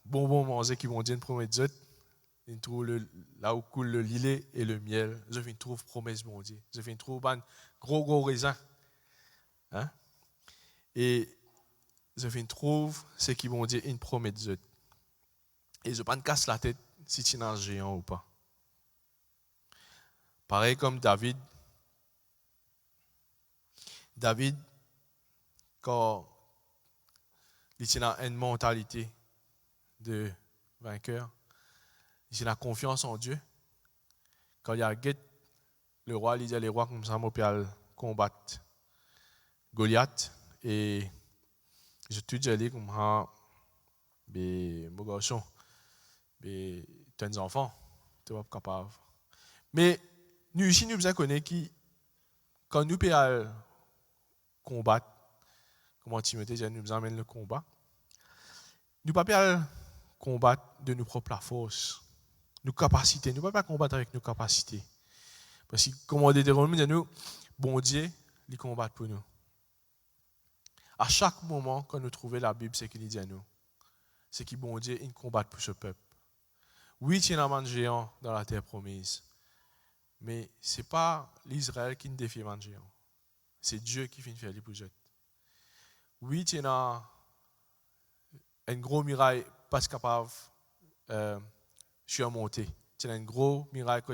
bonbon manger qui vont dire une promesse. Une tour là où coule le lillet et le miel. Ils ont fait une tour promesse, mon Dieu. Ils ont fait une tour de gros raisin. Hein? Et ils ont fait une trouve, c'est qu'ils vont dire une promesse. Et ils n'ont pas de casse la tête si tu es un géant ou pas. Pareil comme David, quand il a une mentalité de vainqueur, il a confiance en Dieu. Quand il y a le roi, il dit à les rois comme ça, moi, puis combattre Goliath. Et je te dis, comme ça, mon garçon, tu as des enfants, tu n'es pas capable. Mais nous ici, nous avons connu qui, quand nous pouvons combattre, comment Timothée nous amène le combat, nous ne pouvons pas combattre de nos propres forces, nos capacités. Nous ne pouvons pas combattre avec nos capacités. Parce que, comme on dit, nous, bon Dieu, il combat pour nous. À chaque moment, quand nous trouvons la Bible, c'est qu'il dit à nous, c'est que bon Dieu, il combat pour ce peuple. Oui, il y a un géant dans la terre promise, mais ce n'est pas l'Israël qui ne défie un géant. C'est Dieu qui fait faire les bougettes. Oui, il y a un gros miraille pas capable de surmonter. Il y a un gros miraille que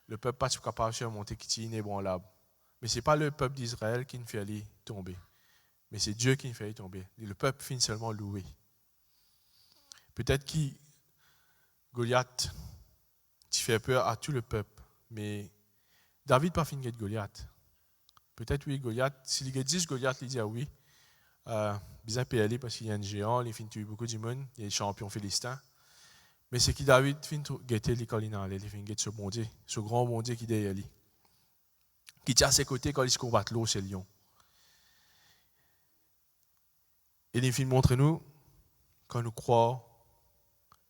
le peuple pas capable de surmonter qui est inébranlable. Mais ce n'est pas le peuple d'Israël qui ne fait aller tomber. Mais c'est Dieu qui ne fait aller tomber. Et le peuple finit seulement louer. Peut-être que Goliath, tu fais peur à tout le peuple. Mais David n'a pas fini de Goliath. Peut-être oui, Goliath, s'il y a 10 Goliath, il dit oui. Bizarre PLE parce qu'il y a un géant, il finit tuer beaucoup de monde, il y a des champions philistins. Mais c'est que David finit guetter les collines, il finit guetter ce bon Dieu, ce grand bon Dieu qui est derrière lui. Qui tient à ses côtés quand il se combat l'eau, c'est le lion. Et il finit montrer nous, quand nous croyons,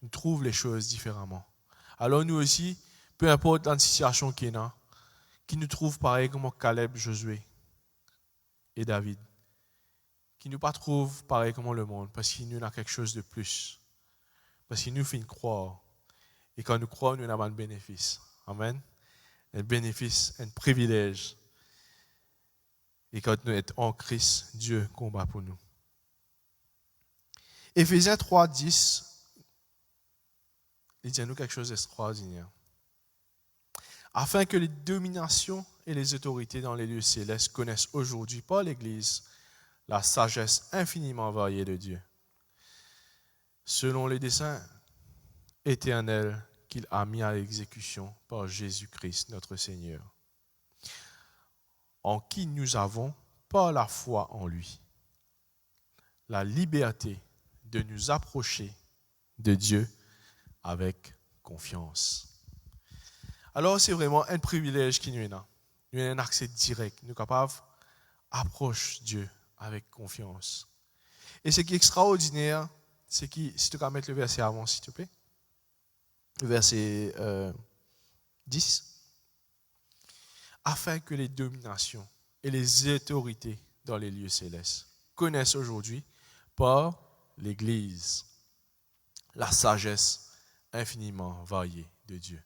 nous trouvons les choses différemment. Alors nous aussi, peu importe la situation qu'il y a, qui nous trouve pareil comme Caleb, Josué et David, qui ne nous pas trouve pareil comme le monde, parce qu'il nous a quelque chose de plus. Parce qu'il nous fait croire. Et quand nous croyons, nous avons un bénéfice. Amen. Un bénéfice, un privilège. Et quand nous sommes en Christ, Dieu combat pour nous. Éphésiens 3:10, il dit à nous quelque chose d'extraordinaire. Afin que les dominations et les autorités dans les lieux célestes connaissent aujourd'hui par l'Église la sagesse infiniment variée de Dieu, selon les desseins éternels qu'il a mis à exécution par Jésus-Christ, notre Seigneur, en qui nous avons, par la foi en lui, la liberté de nous approcher de Dieu avec confiance. Alors, c'est vraiment un privilège qui nous est là. Nous avons un accès direct. Nous sommes capables d'approcher Dieu avec confiance. Et ce qui est extraordinaire, c'est que, si tu peux mettre le verset avant, s'il te plaît, le verset 10, afin que les dominations et les autorités dans les lieux célestes connaissent aujourd'hui par l'Église la sagesse infiniment variée de Dieu.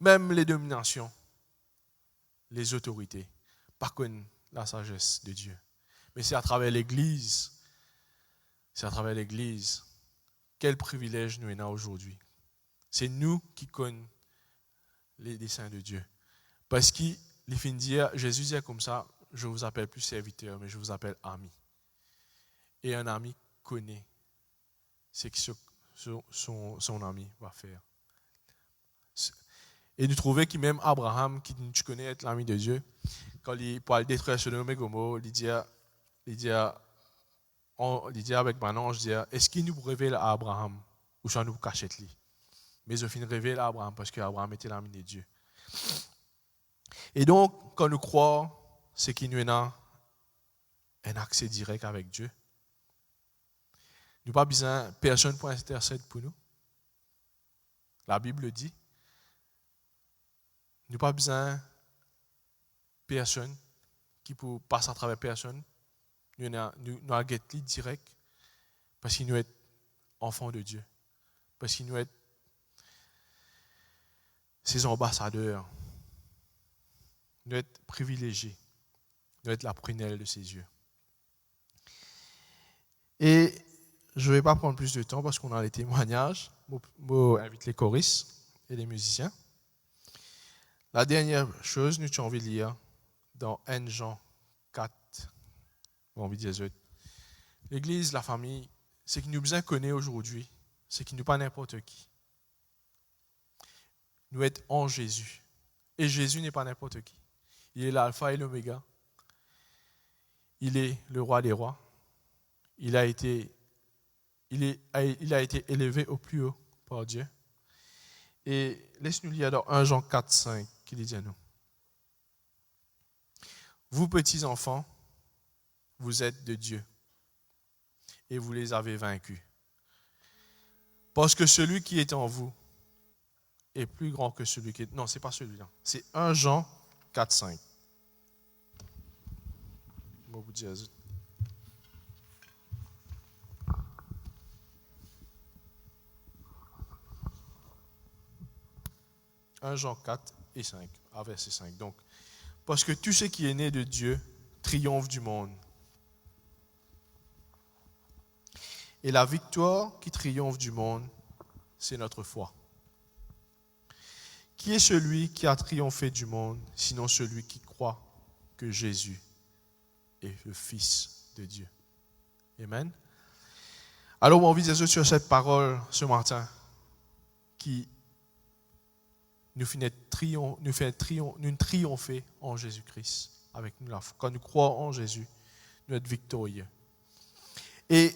Même les dominations, les autorités, pas connaissent la sagesse de Dieu. Mais c'est à travers l'Église. C'est à travers l'Église. Quel privilège nous avons aujourd'hui. C'est nous qui connaissons les desseins de Dieu. Parce que Jésus disait comme ça, je ne vous appelle plus serviteur, mais je vous appelle ami. Et un ami connaît ce que son ami va faire. Et nous trouvons que même Abraham, qui tu connais être l'ami de Dieu, quand il pour aller détruire Sodome et Gomorrhe, il dit avec mon ange, est-ce qu'il nous révèle à Abraham ou ça nous cachette lui? Mais au final, révèle à Abraham parce qu'Abraham était l'ami de Dieu. Et donc, quand nous croyons, c'est qu'il nous a un accès direct avec Dieu. Nous n'avons pas besoin, personne pour intercéder pour nous. La Bible dit. Nous n'avons pas besoin de personne qui peut passer à travers personne. Nous avons un guet-lit direct parce qu'il nous est enfants de Dieu. Parce qu'il nous est ses ambassadeurs. Nous être privilégiés. Nous être la prunelle de ses yeux. Et je ne vais pas prendre plus de temps parce qu'on a les témoignages. Je invite les choristes et les musiciens. La dernière chose, nous avons envie de lire dans 1 Jean 4. On a envie de dire, l'Église, la famille, c'est qui nous besoin connaître aujourd'hui, c'est qui nous pas n'importe qui. Nous être en Jésus. Et Jésus n'est pas n'importe qui. Il est l'alpha et l'oméga. Il est le roi des rois. Il a été élevé au plus haut par Dieu. Et laisse-nous lire dans 1 Jean 4, 5, qui dit à nous. Vous, petits enfants, vous êtes de Dieu et vous les avez vaincus. Parce que celui qui est en vous est plus grand que celui qui est... Non, ce n'est pas celui-là. C'est 1 Jean 4, 5. Moi, vous dire. 1 Jean 4 et 5, verset 5. Donc, parce que tout ce qui est né de Dieu triomphe du monde. Et la victoire qui triomphe du monde, c'est notre foi. Qui est celui qui a triomphé du monde, sinon celui qui croit que Jésus est le Fils de Dieu? Amen. Alors, on vise sur cette parole ce matin qui nous fait triompher en Jésus-Christ avec nous. Quand nous croyons en Jésus, nous sommes victorieux. Et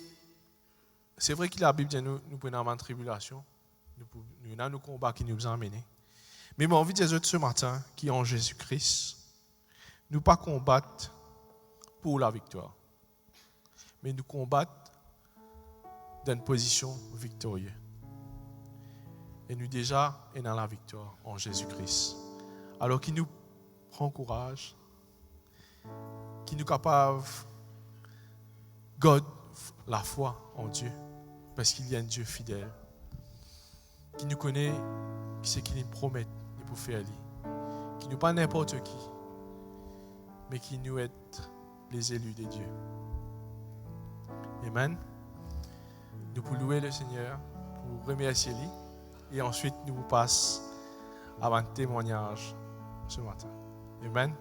c'est vrai que la Bible dit nous prenons en tribulation, nous avons nos combats qui nous ont amenés. Mais j'ai envie de dire ce matin qu'en Jésus-Christ, nous ne pas combattre pour la victoire, mais nous combattre dans une position victorieuse. Et nous déjà est dans la victoire en Jésus-Christ. Alors qu'il nous prend courage, qu'il nous capable de garder la foi en Dieu, parce qu'il y a un Dieu fidèle, qui nous connaît, qui sait qu'il nous promet de pour faire lui, qui nous pas n'importe qui, mais qui nous est les élus de Dieu. Amen. Nous pouvons louer le Seigneur, pour remercier lui. Et ensuite, nous vous passons à un témoignage ce matin. Amen.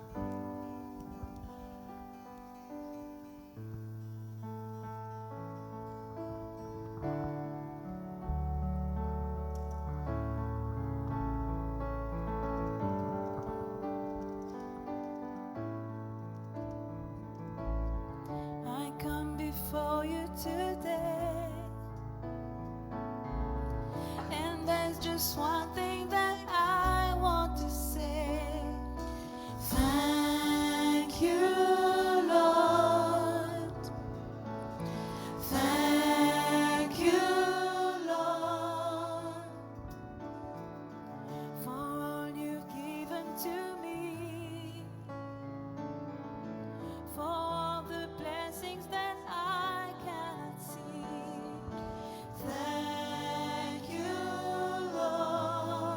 I come before you today, and there's just one thing that I want to say. Thank you, Lord. Thank you, Lord, for all you've given to me, for all the blessings that I cannot see. Thank you, Lord.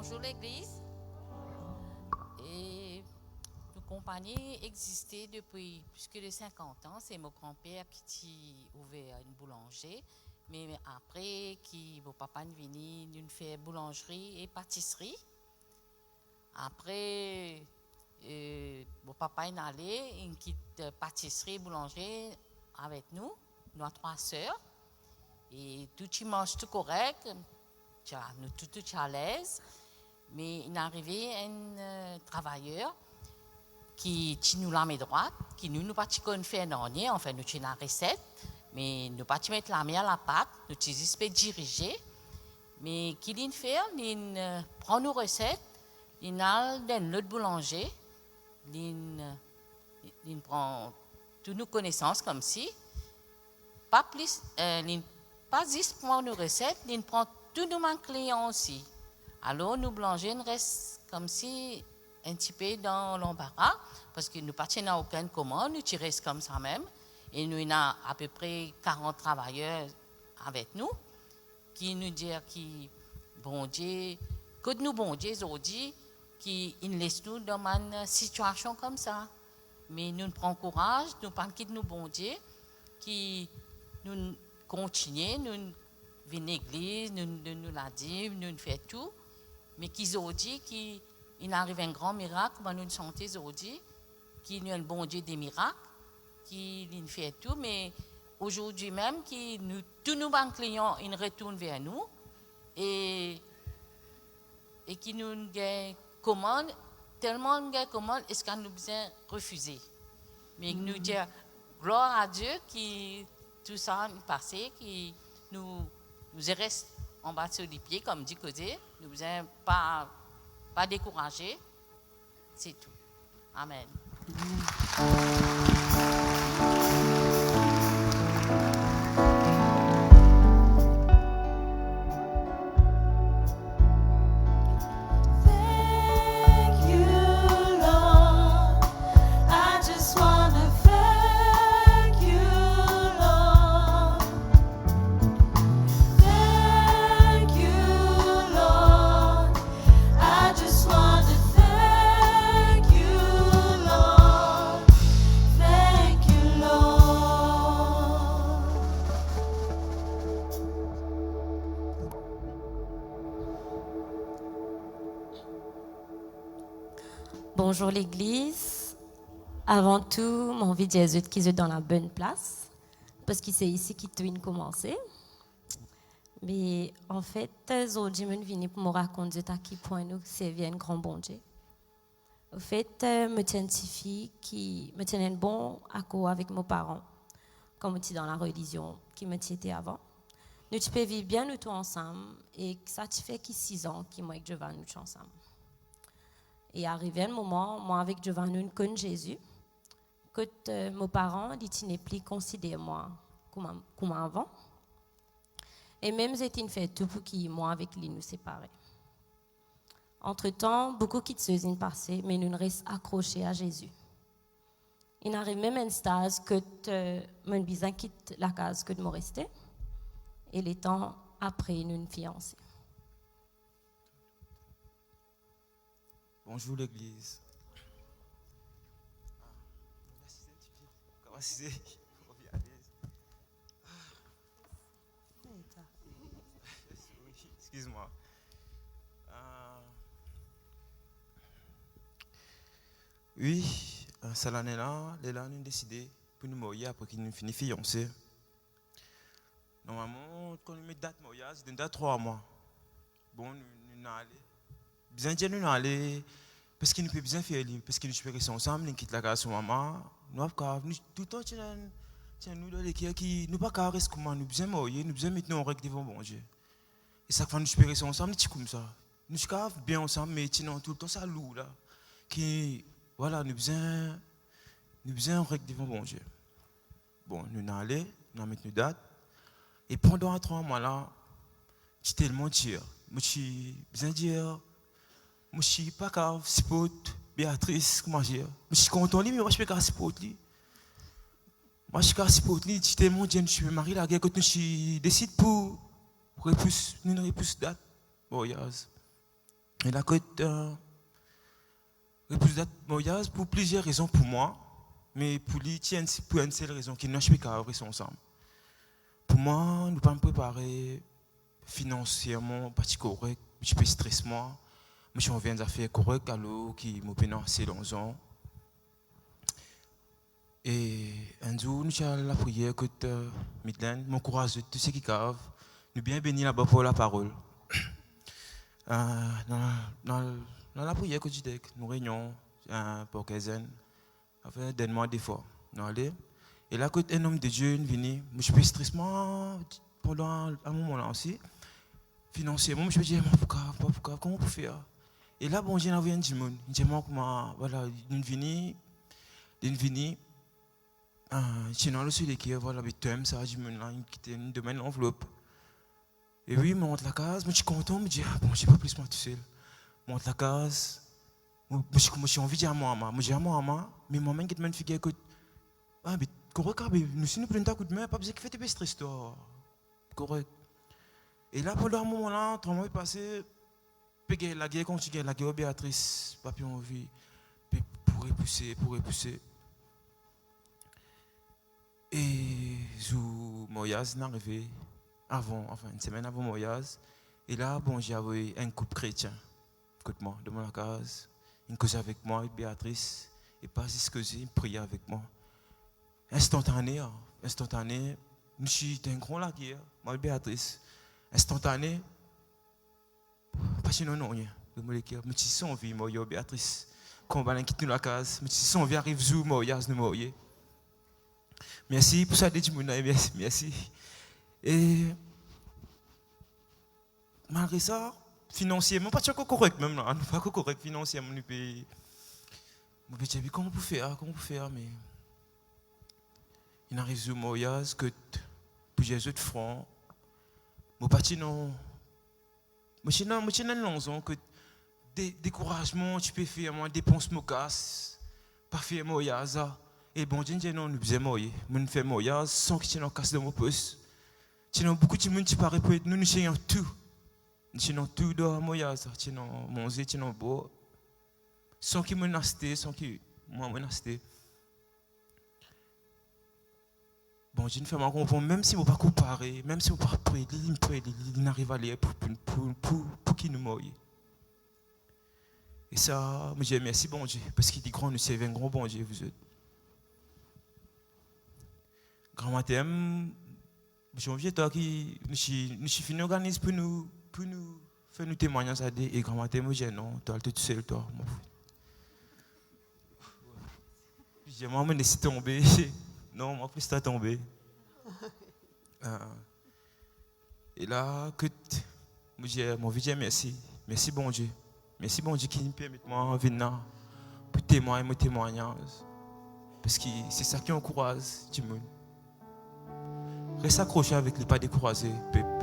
Bonjour l'église. Et notre compagnie existait depuis plus de 50 ans. C'est mon grand-père qui a ouvert une boulangerie. Mais après, mon papa est venu, nous fait boulangerie et pâtisserie. Après, mon papa est allé, il quitte pâtisserie et boulangerie avec nous, nous 3 sœurs. Et tout mange tout correct, nous tout à l'aise. Mais il est arrivé un travailleur qui nous la met droite, qui nous pas faire dernier, enfin nous avons la recette, mais nous pas mettre la main à la pâte, nous juste diriger. Mais qui l'in fait, il prend nos recettes, il a dans l'autre boulanger, il prend toutes nos connaissances comme si, pas plus, pas juste prend nos recettes, il prend tous nos clients aussi. Alors, nous boulangers restons comme si un petit peu dans l'embarras, parce que nous ne à aucune commande, nous tirons comme ça même. Et nous avons à peu près 40 travailleurs avec nous, qui nous disent que bon Dieu, que nous bon Dieu aujourd'hui, qui nous laisse nous dans une situation comme ça. Mais nous prenons courage, nous ne pas quitter nous bon Dieu, qui nous continuons, nous venons à l'église, nous la dit, nous faisons tout. Mais qu'ils ont dit qu'il arrive un grand miracle, comme nous sentons aujourd'hui, qu'il y a un bon Dieu des miracles, qu'il fait tout, mais aujourd'hui même, tous nos banques clients ils retournent vers nous et qui nous commandent, tellement de commandes, est-ce qu'on nous besoin refuser. Mais nous dire gloire à Dieu qui tout ça est passé, qui nous reste en bas sur les pieds, comme dit Codé, nous ne sommes pas découragés. C'est tout. Amen. Bonjour l'Église. Avant tout, mon envie de Jésus qui est dans la bonne place, parce que c'est ici qu'il doit commencer. Mais en fait, aujourd'hui, je suis venu pour me raconter à quel point nous servons un grand bon Dieu. En fait, je tiens une fille qui me tient un bon accord avec mes parents, comme je suis dans la religion qui me était avant. Nous peux vivre bien nous tous ensemble et ça fait 6 ans que moi et Giovanni nous sommes ensemble. Et arrivé un moment, moi avec Giovanni, nous connaissons Jésus, que mes parents ne plus considèrent moi comme avant. Et même c'était fait tout pour qu'ils moi avec lui nous séparer. Entre-temps, beaucoup de choses sont passées, mais nous restons accrochés à Jésus. Il arrive même un stade que mon bizarre quitte la case que de me rester. Et les temps après, nous nous fiancés. Bonjour l'église. Comment c'est? Excuse-moi. Oui, cette année-là, nous avons décidé pour nous marier après qu'il nous finit fiancé. Normalement, quand nous mettons date mariage, c'est une date 3 mois. Bon, nous allons bien dire nous aller parce qu'il nous peut bien faire parce qu'il nous peut rester ensemble, nous quitte la casa de maman, nous tout le temps nous dans l'équipe qui nous pas qu'à rester comme nous bien marier, nous bien mettre nos règles devant bon Dieu. Et chaque fois nous peux rester ensemble, nous comme ça. Nous sommes bien ensemble mais sinon tout le temps ça lourd là qui voilà nous bien règles devant bon Dieu. Bon, nous allons nous mettre nos dates et pendant 3 mois là, j'ai tellement dire, moi je suis bien dire je ne suis pas capable de supporter Béatrice, comment dire. Je suis content, mais moi je ne suis pas capable de supporter. Moi je suis capable de supporter. Je suis tellement jeune, je suis marié là, que je décide pour une repousse date. Bon, yes. Et la côte repousse date mariage pour plusieurs raisons pour moi, mais pour lui, pour une seule raison, qu'il n'a pas qu'à rester ensemble. Pour moi, nous pas me préparer financièrement, pas correct, je peux stresser moi. Moi, je viens de faire correct, alors qui m'a pénalisé dans un. Et un jour, nous avons la prière que Midland m'encourage de tout ce qui cave. Nous bien bénis là-bas pour la parole. Dans la prière que je dis, nous réunions pour Kézen, enfin, donne-moi des fois. Et là, quand un homme de Dieu est venu, je peux stresser pendant un moment là aussi. Financièrement, je me dis, pourquoi, comment on peut faire? Et là, bon, j'ai envoyé un Jimon. Il dit, voilà, il vient, j'ai dans le sud qui voilà, mais tu aimes ça, Jimon, là, il demande l'enveloppe. Et oui, il monte la case, je suis content, je me dis, bon, je n'ai pas plus moi tout seul. Je monte la case, j'ai envie de dire à moi, mais moi-même, je me dis, écoute, mais correct, nous sommes plein de coup de main, pas besoin de faire des stress, toi. Correct. Et là, pendant un moment là, 3 mois est passé, la guerre continue, la guerre Béatrice, pas plus envie, pour repousser. Et Moyaz est arrivé une semaine avant Moyaz. Et là, bon, j'avais un couple chrétien, écoute-moi, devant la case, une cause avec moi, et Béatrice, et pas jusqu'à une prière avec moi. Instantané, nous sommes un grand la guerre, moi et Béatrice. Instantané, pas si non, rien. Je me suis sans vie, moi et Béatrice. Quand on quitte la case, je me suis sans vie, arrive zou, moi, nous mourions. Merci pour ça, merci. Et malgré ça, financièrement, pas toujours correct même là, pas correct financièrement, nous payons. Je me dis, comment on peut faire, mais il arrive au mariage que pour les autres francs, je parti non, je suis dans l'anson que des découragements, tu peux faire, moi, dépenses me casse, pas faire mariage. Et bon, Dieu, non, nous faisons mariage, nous faisons mariage sans que tu n'en casses de mon poste. Tu n'as beaucoup de monde qui paraît pour être nous sommes tout. Nous sommes tout dans le mariage, nous sommes manger, nous sommes beau. Sans qu'il me naste, sans qu'il me naste. Bon, Dieu nous fait mal comprendre, même si on ne peut pas comparer, même si on ne peut pas prier, il n'arrive à aller pour qu'il nous mourre. Et ça, je dis merci, bon Dieu, parce qu'il dit grand, nous servons un grand bon Dieu, vous êtes. Grand matin, j'ai envie de toi qui nous finissons d'organiser pour nous faire nos témoignages à des et grand matin, je dis non, toi, tu es tout seul, toi. Je dis, moi, je me laisse tomber. Non, moi, plus t'as tombé. Et là, mon vie, merci. Merci, bon Dieu. Merci, bon Dieu, qui me permet de venir pour témoigner mon témoignage. Parce que c'est ça qui encourage tout le monde. Reste accroché avec les pas découragés, peuple.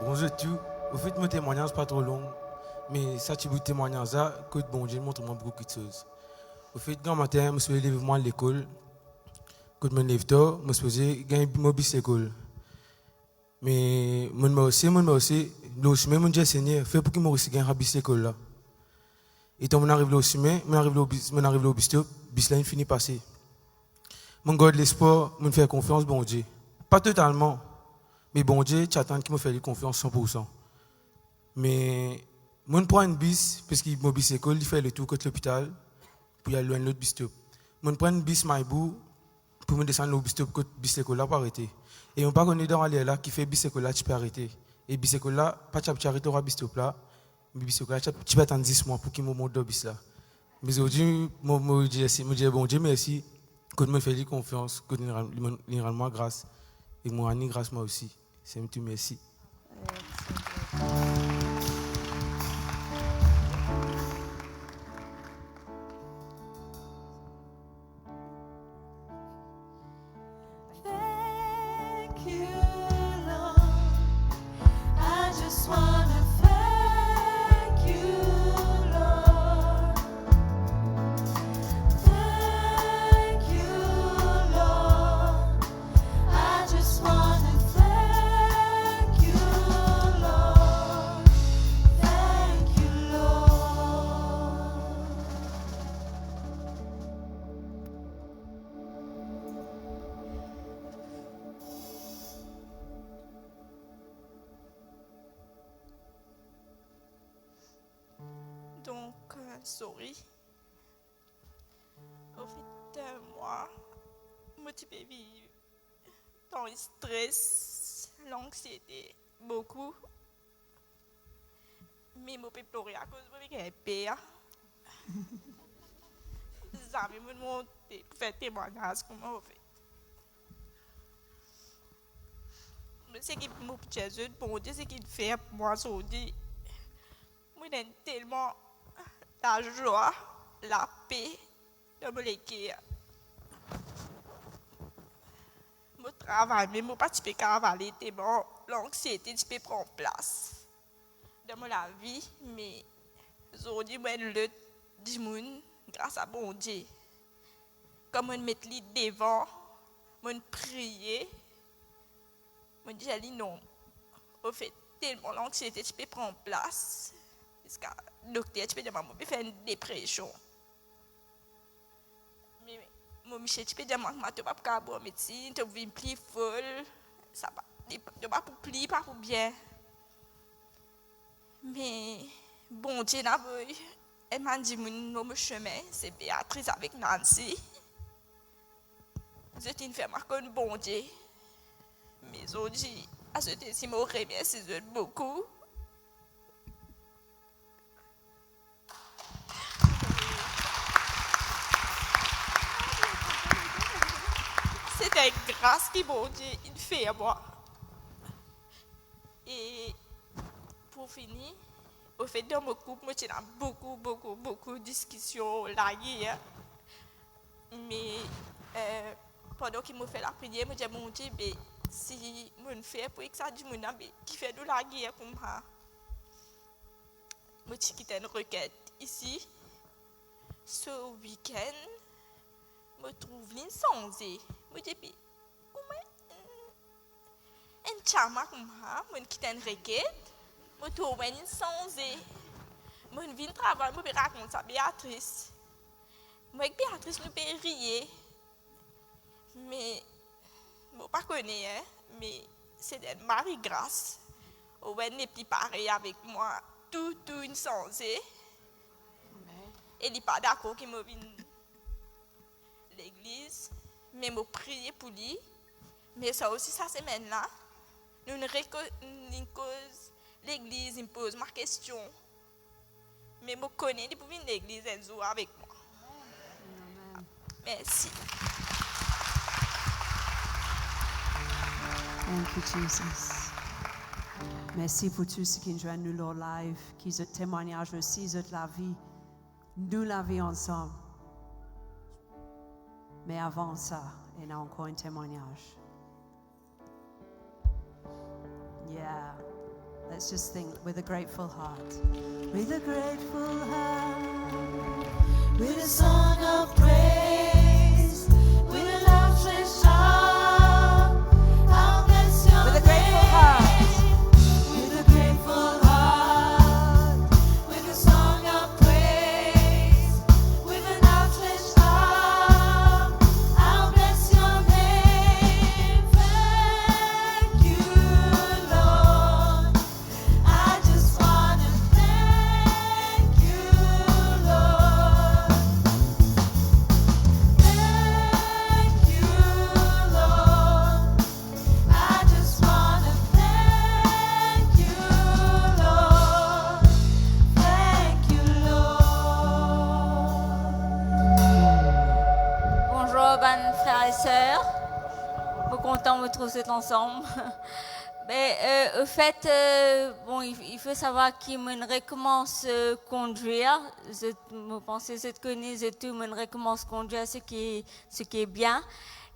Bonjour tout. Au fait, mon témoignage pas trop long, mais ça, tu veux témoignage ça, que bon Dieu montre-moi beaucoup de choses. Au fait, grand matin, je suis levé à l'école. Quand je me lève tôt, je me suis gagné mon bis l'école. Mais je me suis aussi, mon Dieu Seigneur, fait pour que je me gagne bis l'école là. Et quand je arrive au chemin, je arrive au bis là, il finit passer. Je garde l'espoir, je fais confiance, bon Dieu. Pas totalement. Mais bon Dieu, tu attends qu'il me fasse confiance 100%. Mais je prends une bis, parce qu'il m'a bis école, il fait le tour contre l'hôpital, pour y aller loin de l'autre bis stop. Je prends une bis Maïbou, pour me descendre au bis stop, contre bis école là, pour arrêter. Et on ne peut pas dans aller là, qui fait bis école là, tu peux arrêter. Et bis école là, pas tu peux arrêter au bis stop là, tu vas attendre 10 mois pour qu'il me monte dans bis là. Mais aujourd'hui, je dis bon Dieu merci, que me fait confiance, que il rend moi grâce et moi ni grâce moi aussi. C'est un petit merci. Thank you, Lord. I just wanna thank you, Lord. Thank you, Lord. I just wanna thank you, Lord. Thank you, Lord. Donc, sorry. Au fait, moi, motivé vivre dans le stress, l'anxiété, beaucoup. Mais je peux pleurer à cause de mes pères. Les amis me montrent pour faire témoignage comment on fait. Mais ce qui me dit Jésus, bon Dieu, ce qu'il fait pour moi, c'est dit, moi, j'ai tellement la joie, la paix de me léguer. Mon travail, mais mon pas tu peux cavaler tellement l'anxiété tu peux prendre place dans ma vie, mais aujourd'hui moi le dis moun grâce à bon Dieu. Comme on met lui devant, on prier, on dit non. Au fait tellement l'anxiété tu peux prendre place. Parce que le docteur, tu peux dire, je peux faire une dépression. Mais mon Michel, tu peux dire, je ne peux pas faire médecine, tu peux plus folle. Ça va, tu ne peux pas pour plus, pas pour bien. Mais bon Dieu, elle m'a dit, mon chemin, c'est Béatrice avec Nancy. Je t'ai fait marquer un bon Dieu. Mais aujourd'hui, à ce temps-ci, je me remercie beaucoup. C'est une grâce qui bon Dieu il fait à moi. Et pour finir, au fait dans mon couple, moi j'ai beaucoup de discussions là hier. Mais pendant qu'il me fait la prière, je me dis mon Dieu, si je fais pour que ça du monde qui fait de la guerre comme ça, je quitte une requête ici. Ce week-end, je trouve l'insensé. Je dis, comment un chama comme ça, je quitte une requête, je trouve l'insensé. Je viens travailler, je raconte ça à Béatrice. Avec Béatrice, nous pouvons rire. Mais, je ne connais pas, mais c'est une Marie-Grâce. Elle n'est plus pareil avec moi, tout insensé. Et il n'est pas d'accord qu'il me vienne l'église, mais je prie pour lui. Mais ça aussi, cette semaine-là, nous cause l'église, il me pose ma question. Mais je connais, il peut venir l'église un jour avec moi. Amen. Merci. Thank you, Jesus. Merci pour tous ceux qui nous joignent nous leur live, qui ont témoignage aussi de la vie. Nous la vie ensemble. Mais avant ça, il y a encore un témoignage. Yeah. Let's just think with a grateful heart. With a grateful heart. With a song of praise. With a love stretched out. I'll bless your name. With a grateful heart. With a grateful heart. With a song of praise. With a love stretched out. I'll bless your name. Thank you, Lord. I just want to thank you, Lord. me trouve cet ensemble. Mais au fait, bon, il faut savoir qu'il me recommence à conduire. Je me pensais que je connais et tout, me recommence à conduire, ce qui est bien.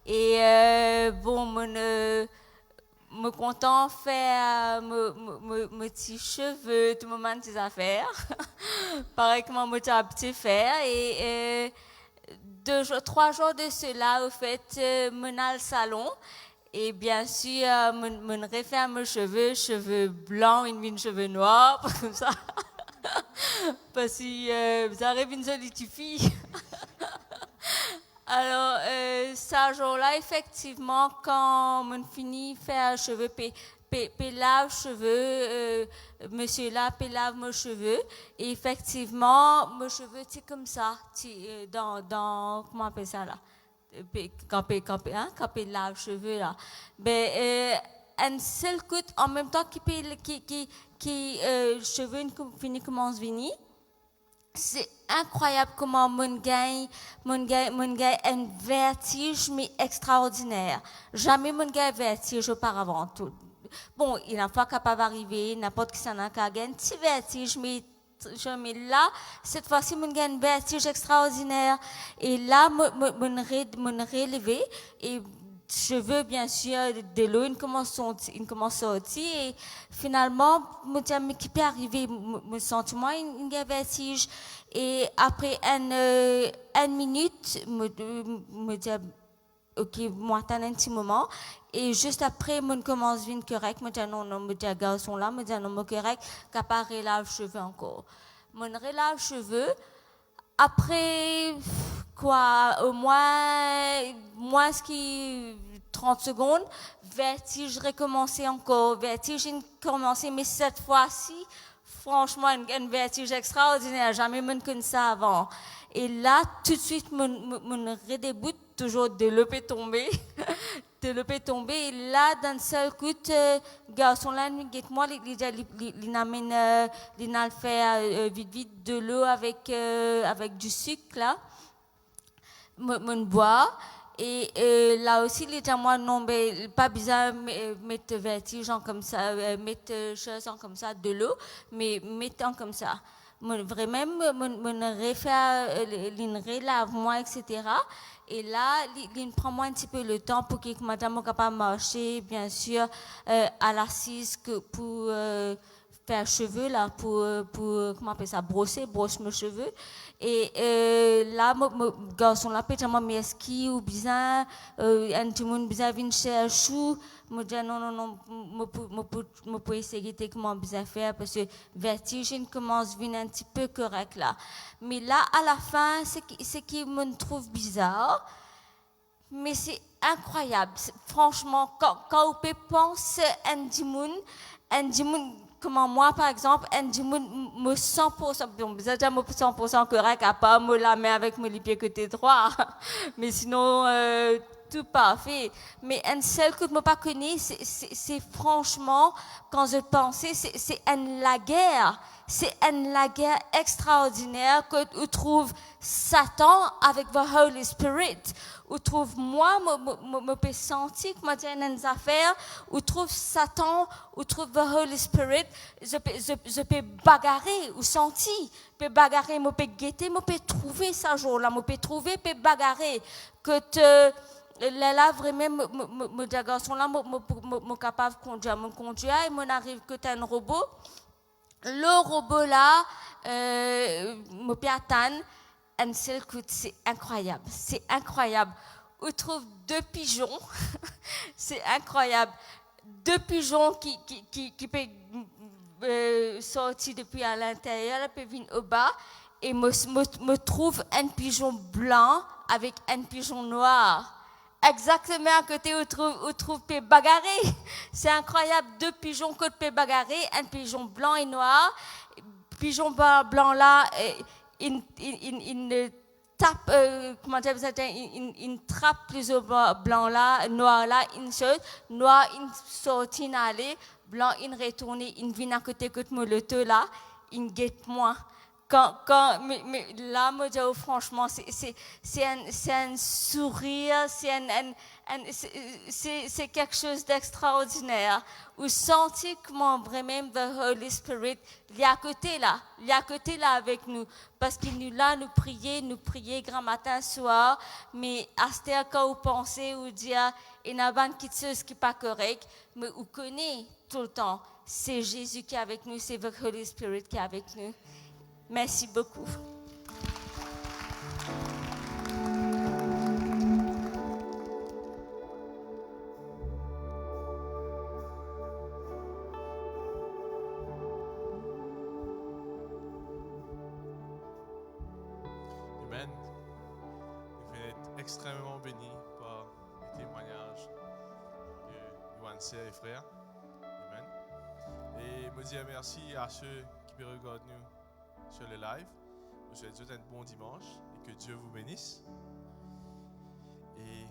Et bon, me content faire mes petits cheveux, tout le moment des affaires. Pareil que mon petit faire. Et 3 jours de cela, au fait, me dans le salon. Et bien sûr, me refaire mes cheveux blancs, une cheveux noirs, comme ça. Parce que vous arrivez une jolie fille. Alors, ce jour-là, effectivement, quand on finit de faire cheveux, lave cheveux, monsieur là, lave mes cheveux, et effectivement, mes cheveux, c'est comme ça, dans, comment on appelle ça là? Quand on lave cheveux là. Ben, un seul coup, en même temps que cheveux commencent à venir, c'est incroyable comment mon gars un vertige mais extraordinaire. Jamais mon gars vertige auparavant. Bon, il n'a pas capable d'arriver, n'importe qui s'en a qu'à gagner un petit vertige, mais là, cette fois-ci, mon gars un vertige extraordinaire. Et là, mon relevé et cheveux, bien sûr, de l'eau, ils commencent à sortir. Et finalement, je me dis, mais qui peut arriver? Me sentiment, il y a vertige. Et après une minute, me dis, ok, moi, attends un petit moment. Et juste après, je commence à venir correct. Je dis, non, me dis, garçon là, me dis, non, me correct, qu'à part relâche cheveux encore. Je relâche cheveux. Après, quoi, au moins ce qui 30 secondes, vertige recommencer encore, vertige recommencer, mais cette fois-ci, franchement, un vertige extraordinaire, jamais je ne connais ça avant. Et là, tout de suite, mon redéboute, toujours de l'EP tomber, et là, d'un seul coup, garçon là, moi, il amène, il a fait vite de l'eau avec du sucre là, mon bois. Et là aussi, les gens, moi, non, mais pas besoin de mettre vertige comme ça, mettre choses comme ça, de l'eau, mais mettant comme ça. Vraiment, me refaire, relave moi, etc. Et là, il prend moi un petit peu le temps pour que madame soit capable de marcher, bien sûr, à l'assise pour faire cheveux, là, pour comment on appelle ça, brosse mes cheveux. Et là, mon garçon là, peut-être moi, mais ski ou bizarre, un petit monde bizarre vient chercher chou. Je dis non, je peux essayer de comment bien faire parce que vertige commence à venir un petit peu correct là. Mais là, à la fin, ce qui me trouve bizarre, mais c'est incroyable. Franchement, quand on pense à un dimoun, comment moi, par exemple, un dimoun me 100%, bon, déjà 100% correct, à part me la main avec mes pieds côté droit. Mais sinon, tout parfait. Mais un seul que je ne pas connais, c'est franchement, quand je pensais, c'est la guerre. C'est la guerre extraordinaire que tu trouves Satan avec the Holy Spirit. Où trouve moi, me peux sentir que moi j'ai une affaire. Où trouve Satan, où trouve the Holy Spirit. Je peux bagarrer ou sentir. Je peux bagarrer, je peux guetter, je peux trouver ça jour-là. Je peux trouver, je peux bagarrer. Que là vraiment me dis garçon là me capable de conduire et mon arrive que t'as un robot. Le robot là me peut attendre un seul coup, c'est incroyable. On trouve 2 pigeons. C'est incroyable. 2 pigeons qui peuvent sortir depuis à l'intérieur, peuvent venir au bas et me trouve un pigeon blanc avec un pigeon noir. Exactement à côté où trouve peut bagarrer. C'est incroyable, 2 pigeons que peut bagarrer, un pigeon blanc et noir. Pigeon blanc là, il tape, comment dire, il trappe plusieurs blancs là, noir là, une chose, noir, il sortit in allée, blanc, il retourne, il vient à côté que le là, il guette moi. mais là, moi, je dis, franchement, c'est un sourire, c'est quelque chose d'extraordinaire. Vous sentez comment vraiment le Holy Spirit, il est à côté là avec nous, parce qu'il est là, nous prier grand matin, soir, mais à ce temps, quand vous pensez, vous dites, il y a quelque chose qui n'est pas correct, mais vous connaissez tout le temps, c'est Jésus qui est avec nous, c'est le Holy Spirit qui est avec nous. Merci beaucoup. Amen. Vous venez être extrêmement bénis par les témoignages de Yoann et frères. Amen. Et me dire merci à ceux qui me regardent nous sur le live. Je vous souhaite un bon dimanche et que Dieu vous bénisse. Et